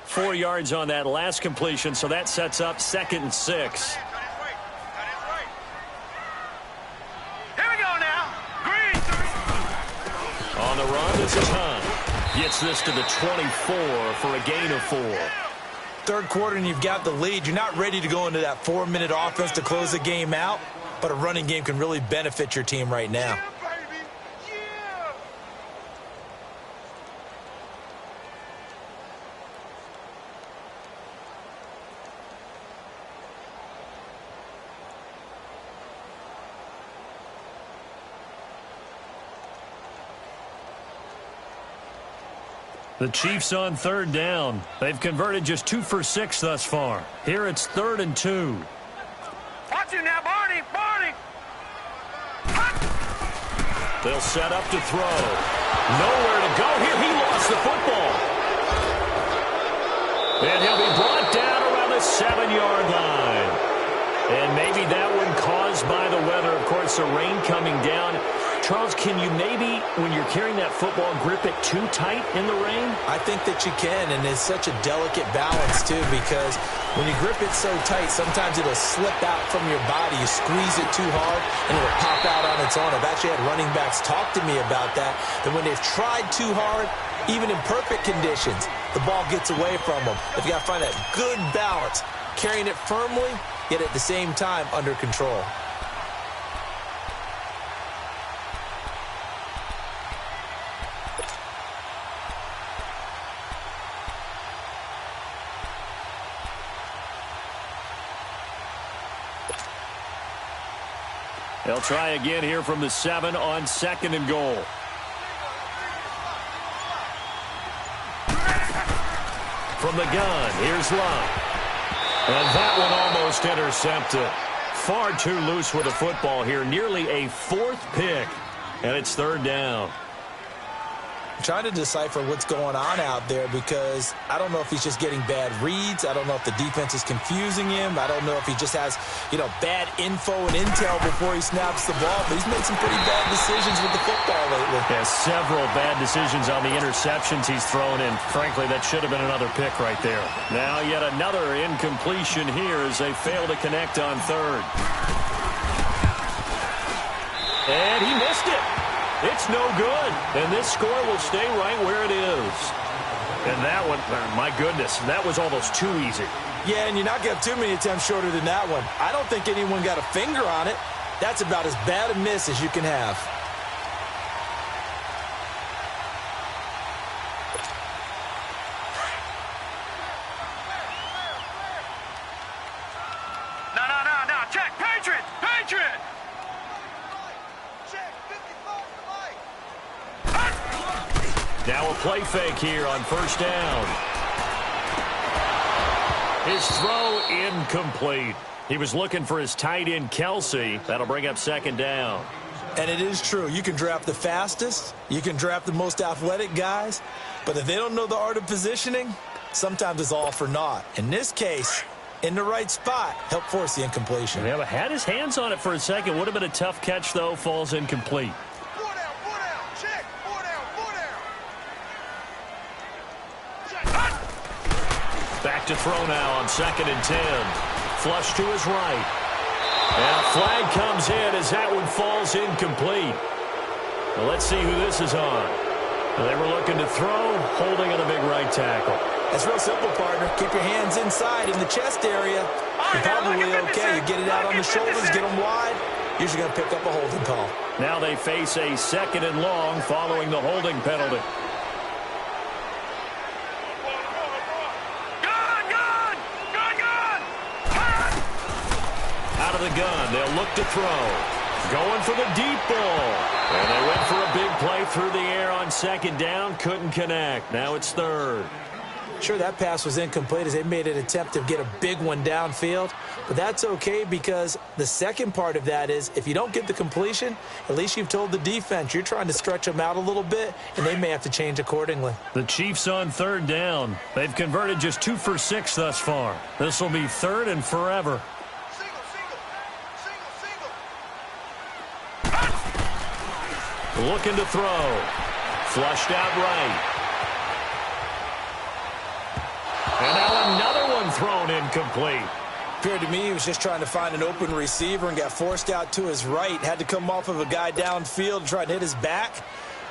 4 yards on that last completion, so that sets up 2nd and 6. Here we go now. Green. On the run, this is Hunt. Gets this to the 24 for a gain of 4. 3rd quarter and you've got the lead. You're not ready to go into that 4-minute offense to close the game out, but a running game can really benefit your team right now. Yeah, baby. Yeah. The Chiefs on 3rd down. They've converted just 2 for 6 thus far. Here it's 3rd and 2. Watch him now, Barney. Barney. They'll set up to throw. Nowhere to go here. He lost the football. And he'll be brought down around the 7-yard line. And maybe that one caused by the weather. Of course, the rain coming down. Charles, can you maybe, when you're carrying that football, grip it too tight in the rain? I think that you can, and it's such a delicate balance, too, because when you grip it so tight, sometimes it'll slip out from your body. You squeeze it too hard, and it'll pop out on its own. I've actually had running backs talk to me about that when they've tried too hard, even in perfect conditions, the ball gets away from them. They've got to find that good balance, carrying it firmly, yet at the same time under control. They'll try again here from the 7 on 2nd and goal. From the gun, here's Love. And that one almost intercepted. Far too loose with the football here. Nearly a 4th pick. And it's 3rd down. I'm trying to decipher what's going on out there because I don't know if he's just getting bad reads. I don't know if the defense is confusing him. I don't know if he just has, bad info and intel before he snaps the ball. But he's made some pretty bad decisions with the football lately. Yeah, several bad decisions on the interceptions he's thrown in. Frankly, that should have been another pick right there. Now yet another incompletion here as they fail to connect on 3rd. And he missed it. It's no good, and this score will stay right where it is. And that one, my goodness, that was almost too easy. Yeah, and you're not going to have too many attempts shorter than that one. I don't think anyone got a finger on it. That's about as bad a miss as you can have. No. Check. Patriot. Patriot. Now a play fake here on 1st down. His throw incomplete. He was looking for his tight end, Kelsey. That'll bring up 2nd down. And it is true. You can draft the fastest. You can draft the most athletic guys. But if they don't know the art of positioning, sometimes it's all for naught. In this case, in the right spot, help force the incompletion. Yeah, but had his hands on it for a second. Would have been a tough catch, though. Falls incomplete. Back to throw now on 2nd and 10. Flush to his right. And a flag comes in as that one falls incomplete. Well, let's see who this is on. They were looking to throw, holding on the big right tackle. That's real simple, partner. Keep your hands inside in the chest area. You're probably okay. You get it out on the shoulders, get them wide. Usually going to pick up a holding call. Now they face a 2nd and long following the holding penalty. Out of the gun, they'll look to throw. Going for the deep ball. And they went for a big play through the air on 2nd down. Couldn't connect. Now it's 3rd. Sure, that pass was incomplete as they made an attempt to get a big one downfield. But that's okay because the second part of that is if you don't get the completion, at least you've told the defense you're trying to stretch them out a little bit, and they may have to change accordingly. The Chiefs on 3rd down. They've converted just 2 for 6 thus far. This will be 3rd and forever. Looking to throw. Flushed out right. And now another one thrown incomplete. Appeared to me he was just trying to find an open receiver and got forced out to his right. Had to come off of a guy downfield and try to hit his back.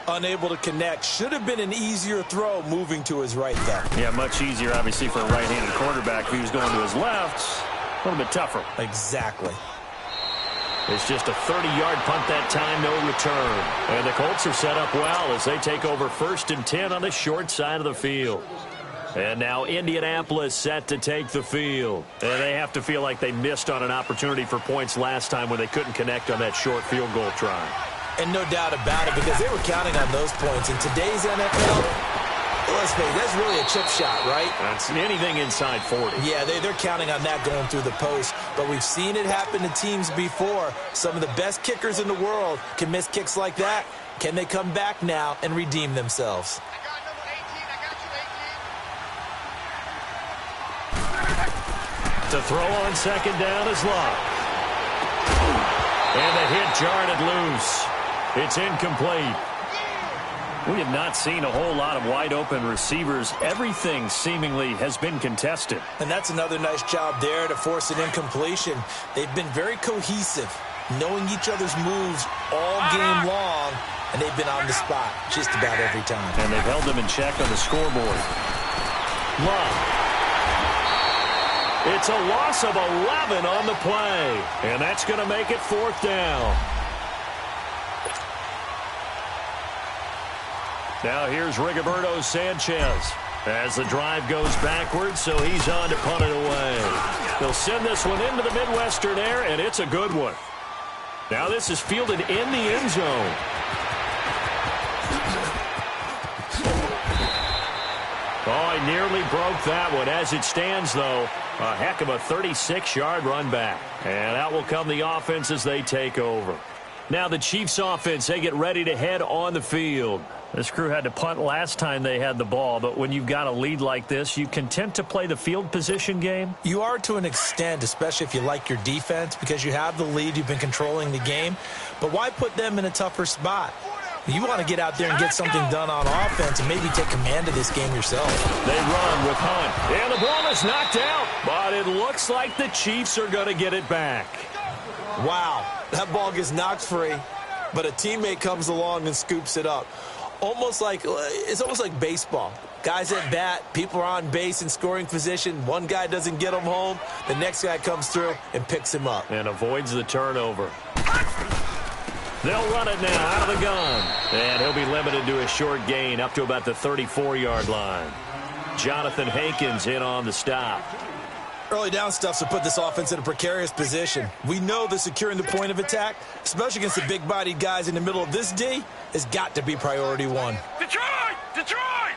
Unable to connect. Should have been an easier throw moving to his right, though. Yeah, much easier, obviously, for a right-handed quarterback. If he was going to his left, a little bit tougher. Exactly. It's just a 30-yard punt that time, no return. And the Colts are set up well as they take over 1st and 10 on the short side of the field. And now Indianapolis set to take the field. And they have to feel like they missed on an opportunity for points last time when they couldn't connect on that short field goal try. And no doubt about it, because they were counting on those points. In today's NFL, let's face it, that's really a chip shot, right? That's anything inside 40. Yeah, they're counting on that going through the post. But we've seen it happen to teams before. Some of the best kickers in the world can miss kicks like that. Can they come back now and redeem themselves? To throw on 2nd down is Love. And the hit jarred it loose. It's incomplete. We have not seen a whole lot of wide-open receivers. Everything seemingly has been contested. And that's another nice job there to force an incompletion. They've been very cohesive, knowing each other's moves all game long, and they've been on the spot just about every time. And they've held them in check on the scoreboard. Love. It's a loss of 11 on the play, and that's going to make it 4th down. Now here's Rigoberto Sanchez as the drive goes backwards, so he's on to punt it away. They'll send this one into the Midwestern air, and it's a good one. Now this is fielded in the end zone. Oh, he nearly broke that one. As it stands, though, a heck of a 36-yard run back. And out will come the offense as they take over. Now the Chiefs offense, they get ready to head on the field. This crew had to punt last time they had the ball, but when you've got a lead like this, you content to play the field position game? You are to an extent, especially if you like your defense, because you have the lead, you've been controlling the game. But why put them in a tougher spot? You want to get out there and get something done on offense and maybe take command of this game yourself. They run with Hunt. And the ball is knocked out, but it looks like the Chiefs are going to get it back. Wow, that ball gets knocked free, but a teammate comes along and scoops it up. It's almost like baseball. Guys at bat, people are on base in scoring position. One guy doesn't get him home. The next guy comes through and picks him up. And avoids the turnover. They'll run it now out of the gun. And he'll be limited to a short gain up to about the 34-yard line. Jonathan Hankins in on the stop. Early down stuff to put this offense in a precarious position. We know that securing the point of attack, especially against the big-bodied guys in the middle of this D, has got to be priority one. Detroit! Detroit!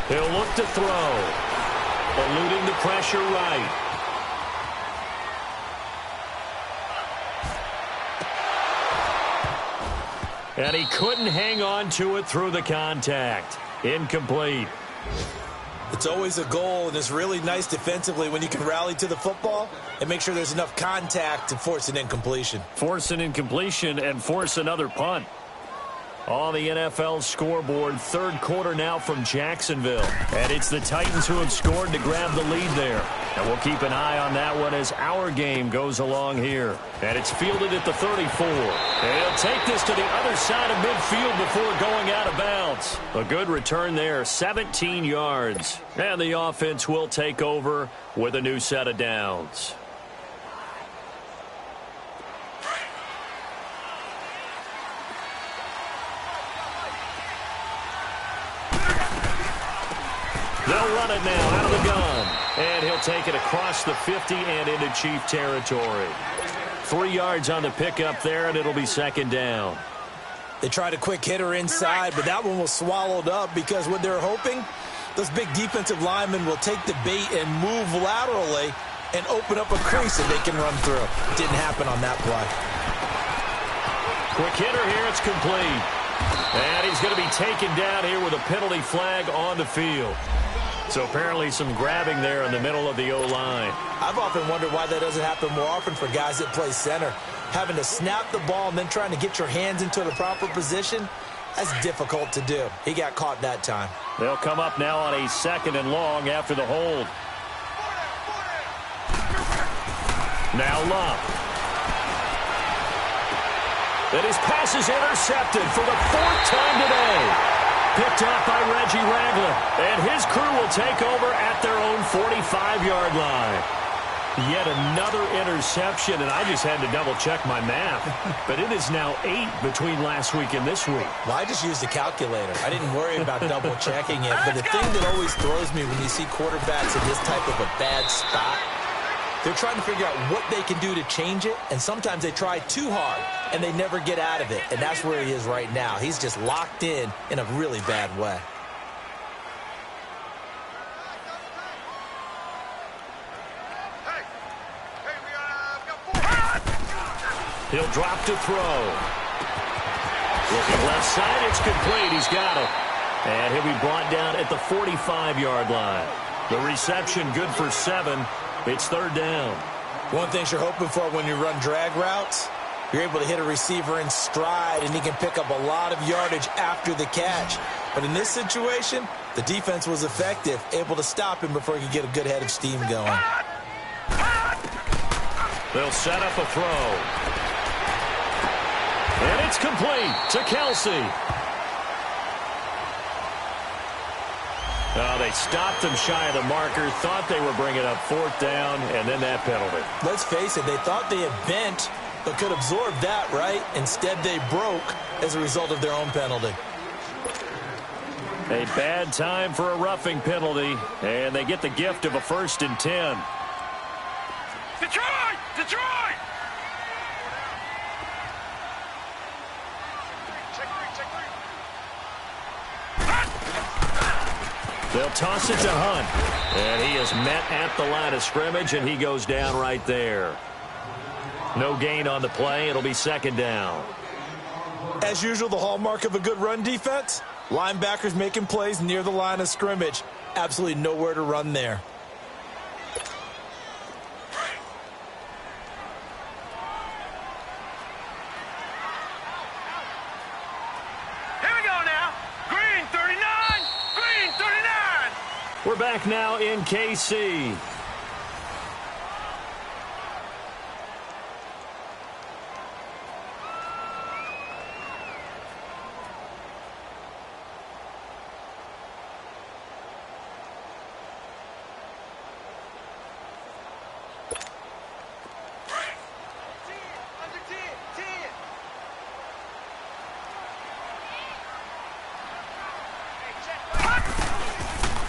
He'll look to throw. Eluding the pressure right. And he couldn't hang on to it through the contact. Incomplete. It's always a goal, and it's really nice defensively when you can rally to the football and make sure there's enough contact to force an incompletion. Force an incompletion and force another punt. on the NFL scoreboard. Third quarter now from Jacksonville. And it's the Titans who have scored to grab the lead there. And we'll keep an eye on that one as our game goes along here. And it's fielded at the 34. And he'll take this to the other side of midfield before going out of bounds. A good return there, 17 yards. And the offense will take over with a new set of downs. They'll run it now out of the gun. And he'll take it across the 50 and into Chief territory. 3 yards on the pickup there, and it'll be second down. They tried a quick hitter inside, but that one was swallowed up because what they're hoping, those big defensive linemen will take the bait and move laterally and open up a crease that they can run through. Didn't happen on that play. Quick hitter here, it's complete. And he's going to be taken down here with a penalty flag on the field. So apparently some grabbing there in the middle of the O-line. I've often wondered why that doesn't happen more often for guys that play center. Having to snap the ball and then trying to get your hands into the proper position, that's difficult to do. He got caught that time. They'll come up now on a second and long after the hold. Now Love. And his pass is intercepted for the 4th time today. Picked off by Reggie Ragland. And his crew will take over at their own 45-yard line. Yet another interception, and I just had to double-check my math. But it is now 8 between last week and this week. Well, I just used a calculator. I didn't worry about double-checking it. But the thing that always throws me when you see quarterbacks in this type of a bad spot, they're trying to figure out what they can do to change it, and sometimes they try too hard, and they never get out of it. And that's where he is right now. He's just locked in a really bad way. He'll drop to throw. Looking left side, it's complete. He's got it. And he'll be brought down at the 45-yard line. The reception good for 7. It's third down. One thing you're hoping for when you run drag routes, you're able to hit a receiver in stride, and he can pick up a lot of yardage after the catch. But in this situation, the defense was effective, able to stop him before he could get a good head of steam going. They'll set up a throw. And it's complete to Kelsey. They stopped him shy of the marker, thought they were bringing up 4th down, and then that penalty. Let's face it, they thought they had bent, but could absorb that, right? Instead, they broke as a result of their own penalty. A bad time for a roughing penalty, and they get the gift of a 1st and 10. Detroit! Detroit! Check three. They'll toss it to Hunt. And he is met at the line of scrimmage, and he goes down right there. No gain on the play. It'll be second down. As usual, the hallmark of a good run defense, linebackers making plays near the line of scrimmage. Absolutely nowhere to run there. We're back now in KC.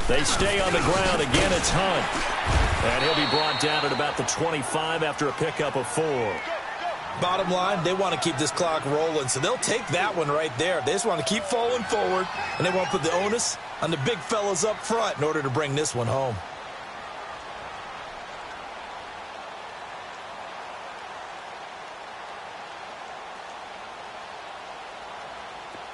They stay on the ground. Again, it's Hunt. And he'll be brought down at about the 25 after a pickup of 4. Bottom line, they want to keep this clock rolling, so they'll take that one right there. They just want to keep falling forward, and they want to put the onus on the big fellas up front in order to bring this one home.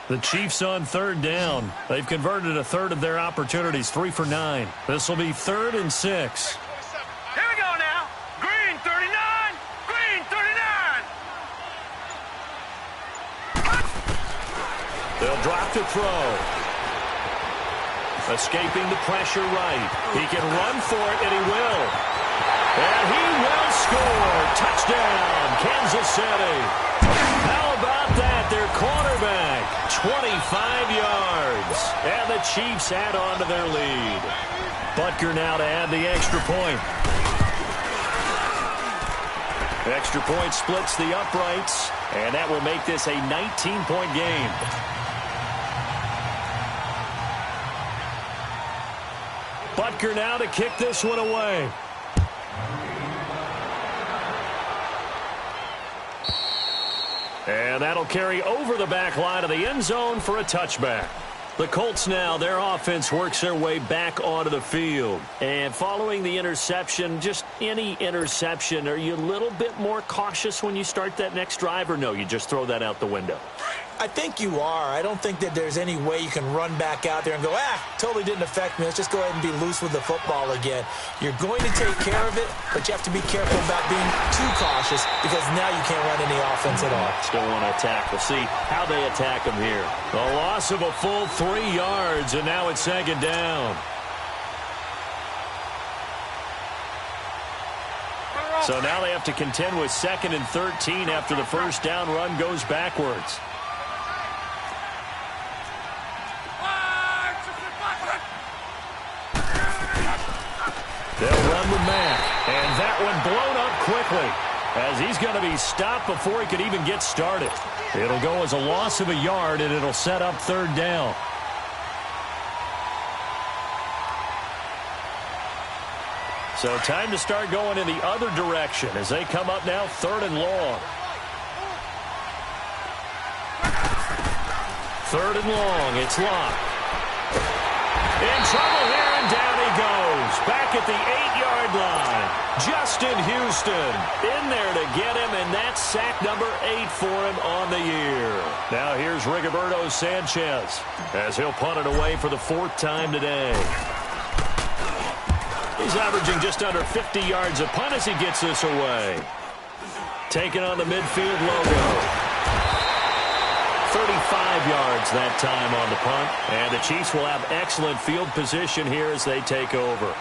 The Chiefs on third down. They've converted a third of their opportunities, 3 for 9. This will be 3rd and 6. Here we go now. Green 39. Green 39. They'll drop to throw. Escaping the pressure right. He can run for it, and he will. And he will score. Touchdown, Kansas City. How about that? Their quarterback, 25 yards. And the Chiefs add on to their lead. Butker now to add the extra point. Extra point splits the uprights, and that will make this a 19-point game. Butker now to kick this one away. And that'll carry over the back line of the end zone for a touchback. The Colts now, their offense works their way back onto the field. And following the interception, just any interception, are you a little bit more cautious when you start that next drive, or no, you just throw that out the window? I think you are. I don't think that there's any way you can run back out there and go, totally didn't affect me. Let's just go ahead and be loose with the football again. You're going to take care of it, but you have to be careful about being too cautious because now you can't run any offense at all. Still want to attack. We'll see how they attack them here. A loss of a full 3 yards, and now it's second down. So now they have to contend with 2nd and 13 after the first down run goes backwards. They'll run with Mack, and that one blown up quickly as he's going to be stopped before he could even get started. It'll go as a loss of a yard, and it'll set up third down. So time to start going in the other direction as they come up now 3rd and long. 3rd and long, it's locked. In trouble here, and down he goes. Back at the 8-yard line. Justin Houston in there to get him, and that's sack number 8 for him on the year. Now here's Rigoberto Sanchez as he'll punt it away for the 4th time today. He's averaging just under 50 yards a punt as he gets this away. Taking on the midfield logo. 35 yards that time on the punt. And the Chiefs will have excellent field position here as they take over.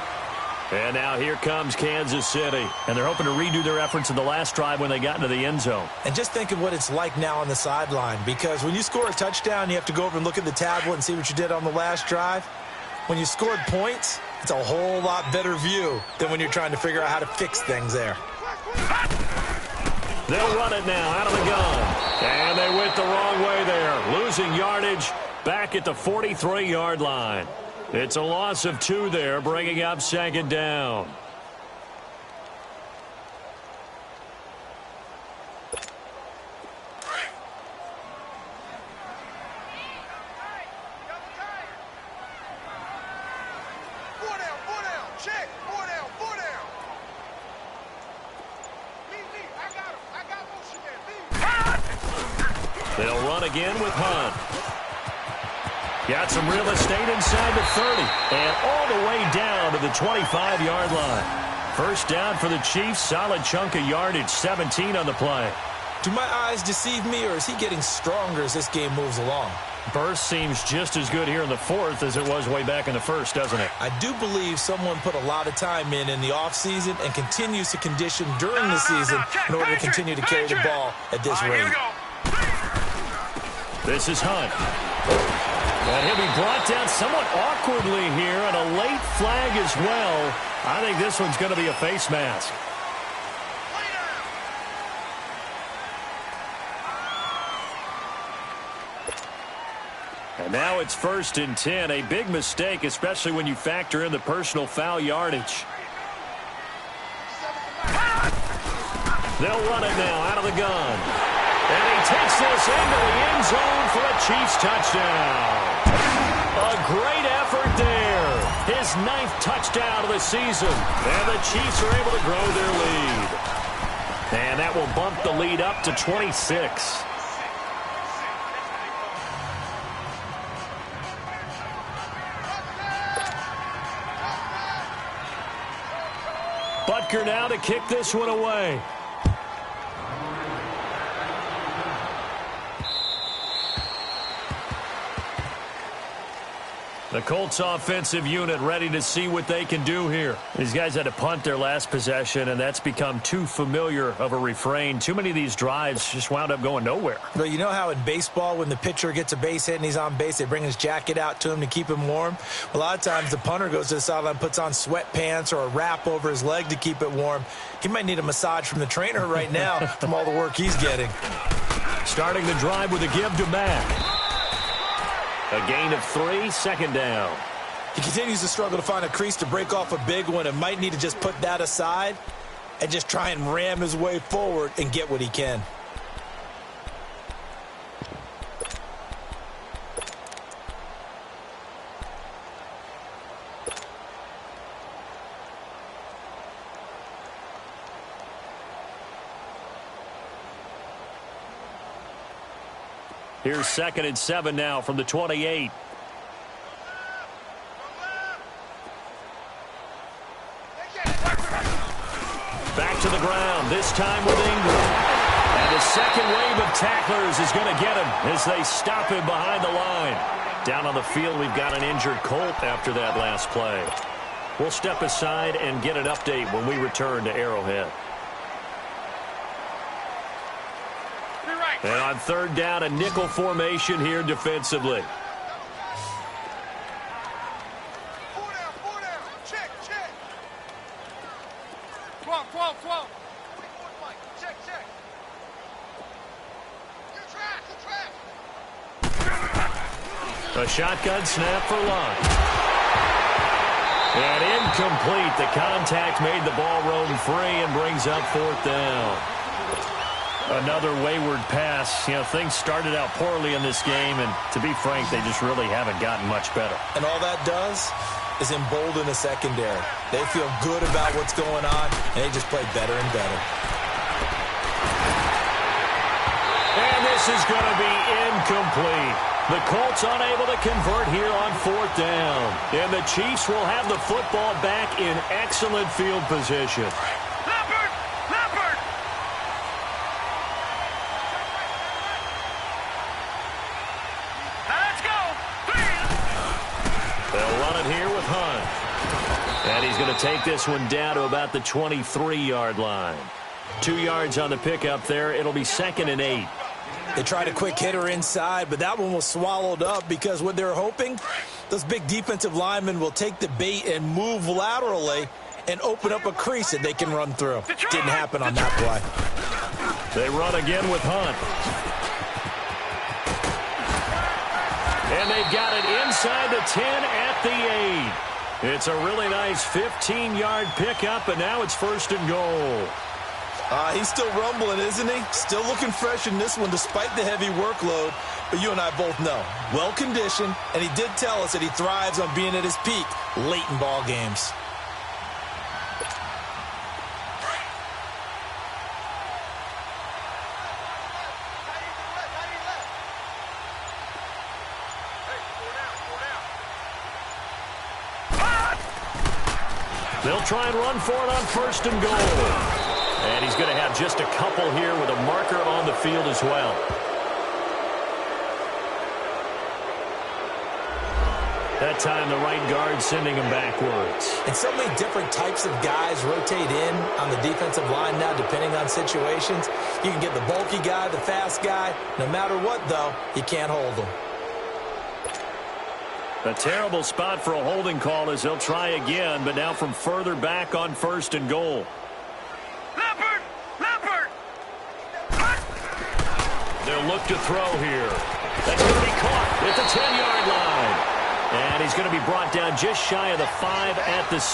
And now here comes Kansas City. And they're hoping to redo their efforts in the last drive when they got into the end zone. And just think of what it's like now on the sideline. Because when you score a touchdown, you have to go over and look at the tablet and see what you did on the last drive. When you scored points, it's a whole lot better view than when you're trying to figure out how to fix things there. They'll run it now out of the gun. And they went the wrong way there. Losing yardage back at the 43-yard line. It's a loss of 2 there, bringing up second down. They'll run again with Hunt. Got some real estate inside the 30 and all the way down to the 25-yard line. First down for the Chiefs. Solid chunk of yardage, 17 on the play. Do my eyes deceive me, or is he getting stronger as this game moves along? Burst seems just as good here in the 4th as it was way back in the 1st, doesn't it? I do believe someone put a lot of time in the offseason and continues to condition during the season in order to continue to carry the ball at this rate. This is Hunt. And he'll be brought down somewhat awkwardly here, and a late flag as well. I think this one's going to be a face mask. And now it's 1st and 10. A big mistake, especially when you factor in the personal foul yardage. They'll run it now out of the gun. And he takes this into the end zone for a Chiefs touchdown. A great effort there. His 9th touchdown of the season. And the Chiefs are able to grow their lead. And that will bump the lead up to 26. Butker now to kick this one away. The Colts offensive unit ready to see what they can do here. These guys had to punt their last possession, and that's become too familiar of a refrain. Too many of these drives just wound up going nowhere. But you know how in baseball, when the pitcher gets a base hit and he's on base, they bring his jacket out to him to keep him warm? A lot of times the punter goes to the sideline, puts on sweatpants or a wrap over his leg to keep it warm. He might need a massage from the trainer right now from all the work he's getting. Starting the drive with a give to Mack. A gain of 3, second down. He continues to struggle to find a crease to break off a big one and might need to just put that aside and just try and ram his way forward and get what he can. Here's 2nd and 7 now from the 28. Back to the ground, this time with Ingram. And the second wave of tacklers is going to get him as they stop him behind the line. Down on the field, we've got an injured Colt after that last play. We'll step aside and get an update when we return to Arrowhead. And on 3rd down, a nickel formation here defensively. 4 down, 4 down. Check, check. 12, 12, 12. 44 flank. Check, check. Good track, good track. A shotgun snap for Lund. And incomplete. The contact made the ball roam free and brings up 4th down. Another wayward pass. You know, things started out poorly in this game, and to be frank, they just really haven't gotten much better. And all that does is embolden the secondary. They feel good about what's going on, and they just play better and better. And this is going to be incomplete. The Colts unable to convert here on 4th down. And the Chiefs will have the football back in excellent field position. And he's going to take this one down to about the 23-yard line. 2 yards on the pickup there. It'll be 2nd and 8. They tried a quick hitter inside, but that one was swallowed up because what they're hoping, those big defensive linemen will take the bait and move laterally and open up a crease that they can run through. Didn't happen on that play. They run again with Hunt. And they've got it inside the 10 at the 8. It's a really nice 15-yard pickup, and now it's 1st and goal. He's still rumbling, isn't he? Still looking fresh in this one despite the heavy workload. But you and I both know, well-conditioned, and he did tell us that he thrives on being at his peak late in ball games. They'll try and run for it on 1st and goal. And he's going to have just a couple here with a marker on the field as well. That time the right guard sending him backwards. And so many different types of guys rotate in on the defensive line now depending on situations. You can get the bulky guy, the fast guy. No matter what, though, you can't hold them. A terrible spot for a holding call as they'll try again, but now from further back on 1st and goal. Leopard! Leopard! They'll look to throw here. That's going to be caught at the 10-yard line. And he's going to be brought down just shy of the 5 at the 6.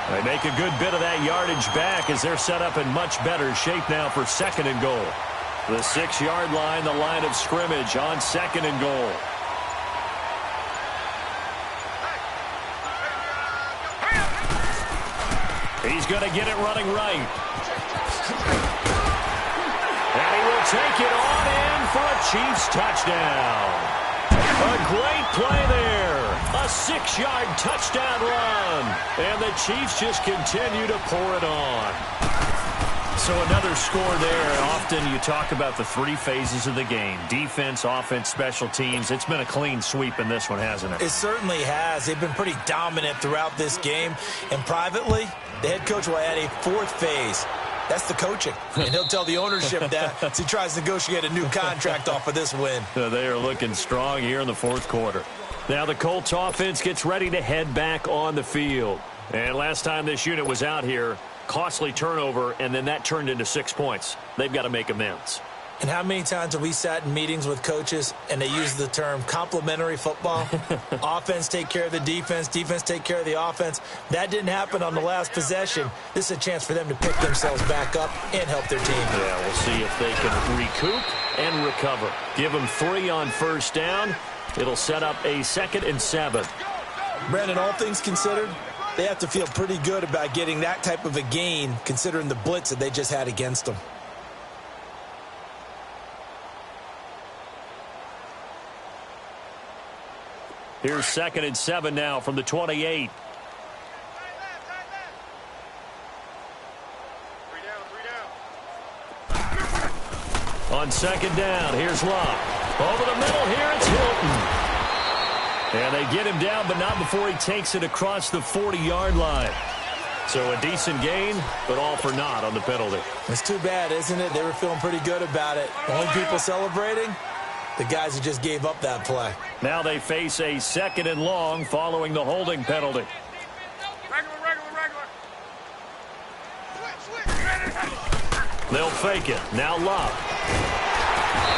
They make a good bit of that yardage back as they're set up in much better shape now for 2nd and goal. The 6-yard line, the line of scrimmage on 2nd and goal. He's going to get it running right. And he will take it on in for a Chiefs touchdown. A great play there. A 6-yard touchdown run. And the Chiefs just continue to pour it on. So another score there. Often you talk about the three phases of the game: defense, offense, special teams. It's been a clean sweep in this one, hasn't it? It certainly has. They've been pretty dominant throughout this game. And privately, the head coach will add a fourth phase. That's the coaching. And he'll tell the ownership that as he tries to negotiate a new contract off of this win. They are looking strong here in the fourth quarter. Now the Colts offense gets ready to head back on the field. And last time this unit was out here, costly turnover, and then that turned into 6 points. They've got to make amends. And how many times have we sat in meetings with coaches and they use the term complementary football? Offense take care of the defense, defense take care of the offense. That didn't happen on the last possession. This is a chance for them to pick themselves back up and help their team. Yeah, we'll see if they can recoup and recover. Give them 3 on first down. It'll set up a 2nd and 7. Brandon, all things considered, they have to feel pretty good about getting that type of a gain considering the blitz that they just had against them. Here's 2nd and 7 now from the 28. On 2nd down, here's Locke. Over the middle here, it's Hilton. And they get him down, but not before he takes it across the 40-yard line. So a decent gain, but all for naught on the penalty. It's too bad, isn't it? They were feeling pretty good about it. Only people celebrating? The guys who just gave up that play. Now they face a 2nd and long following the holding penalty. Regular. Switch. They'll fake it. Now Love.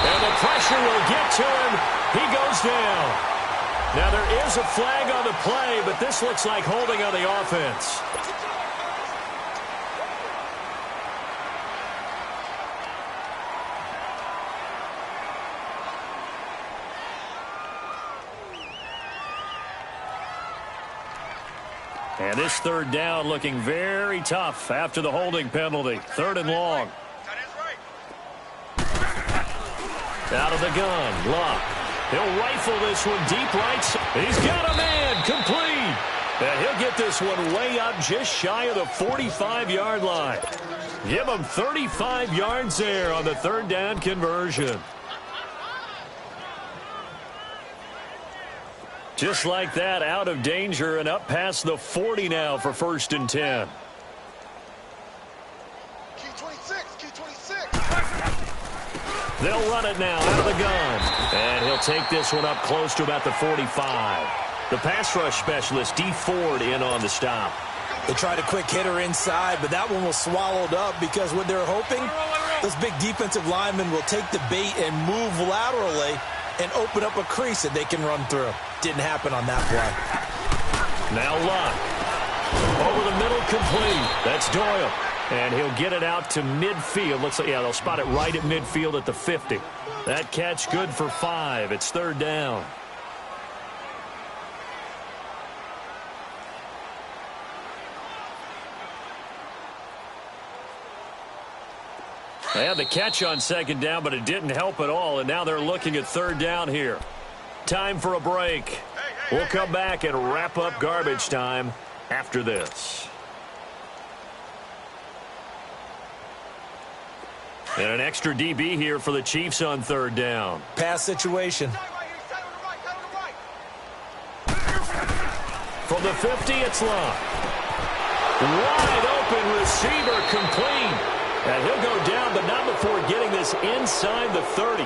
And the pressure will get to him. He goes down. Now there is a flag on the play, but this looks like holding on the offense. And this 3rd down looking very tough after the holding penalty. 3rd and long. Out of the gun, Locke. He'll rifle this one deep right. He's got a man, complete. And he'll get this one way up just shy of the 45-yard line. Give him 35 yards there on the 3rd down conversion. Just like that, out of danger and up past the 40 now for 1st and 10. Key 26. They'll run it now out of the gun. And he'll take this one up close to about the 45. The pass rush specialist, D. Ford, in on the stop. They tried a quick hitter inside, but that one was swallowed up because what they're hoping, those big defensive linemen will take the bait and move laterally and open up a crease that they can run through. Didn't happen on that play. Now Locke. Over the middle, complete. That's Doyle. And he'll get it out to midfield. Looks like, yeah, they'll spot it right at midfield at the 50. That catch good for 5. It's 3rd down. They had the catch on 2nd down, but it didn't help at all. And now they're looking at 3rd down here. Time for a break. We'll come back and wrap up garbage time after this. And an extra DB here for the Chiefs on 3rd down. Pass situation. From the 50, it's Locke. Wide open receiver, complete. And he'll go down, but not before getting this inside the 30.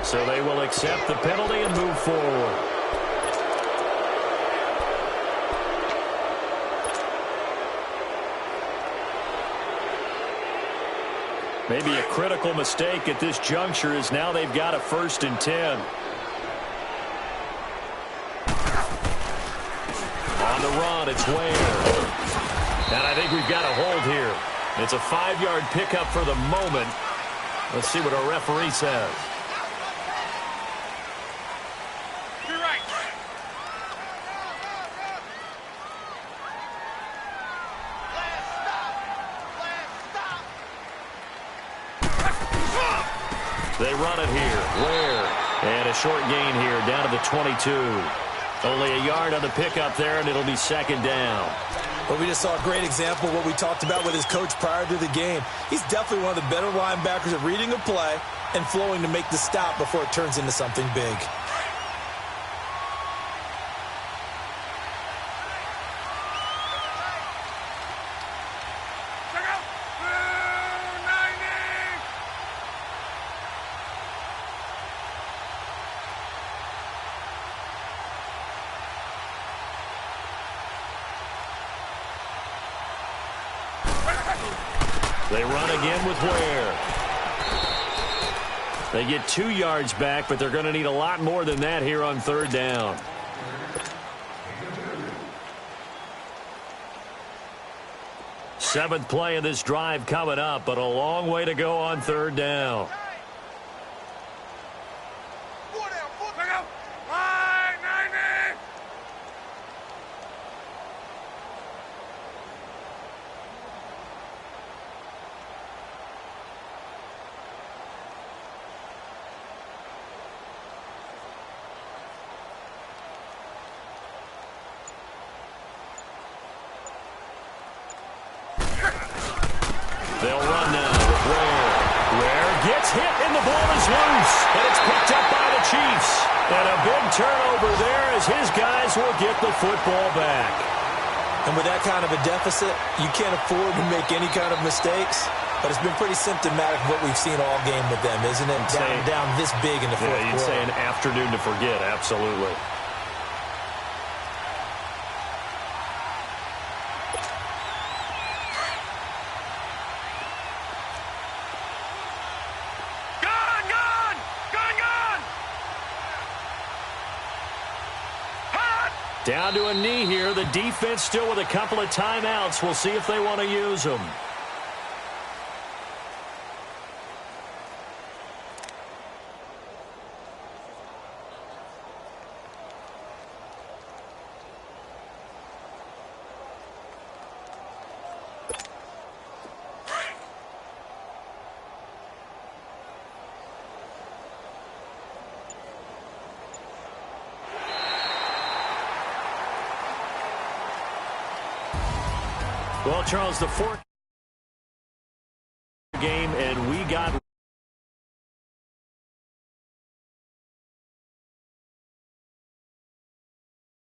So they will accept the penalty and move forward. Maybe a critical mistake at this juncture is now they've got a 1st and 10. On the run, it's Ware. And I think we've got a hold here. It's a 5-yard pickup for the moment. Let's see what our referee says. Be right. They run it here. Ware. And a short gain here down to the 22. Only a yard on the pickup there, and it'll be 2nd down. Well, we just saw a great example of what we talked about with his coach prior to the game. He's definitely one of the better linebackers at reading a play and flowing to make the stop before it turns into something big. They run again with Ware. They get 2 yards back, but they're going to need a lot more than that here on third down. Seventh play of this drive coming up, but a long way to go on third down. They'll run now with Ware. Ware gets hit and the ball is loose. And it's picked up by the Chiefs. And a big turnover there as his guys will get the football back. And with that kind of a deficit, you can't afford to make any kind of mistakes. But it's been pretty symptomatic of what we've seen all game with them, isn't it? Down this big in the fourth quarter. You'd say an afternoon to forget, absolutely. Down to a knee here. The defense still with a couple of timeouts. We'll see if they want to use them. Well, Charles, the fourth game, and we got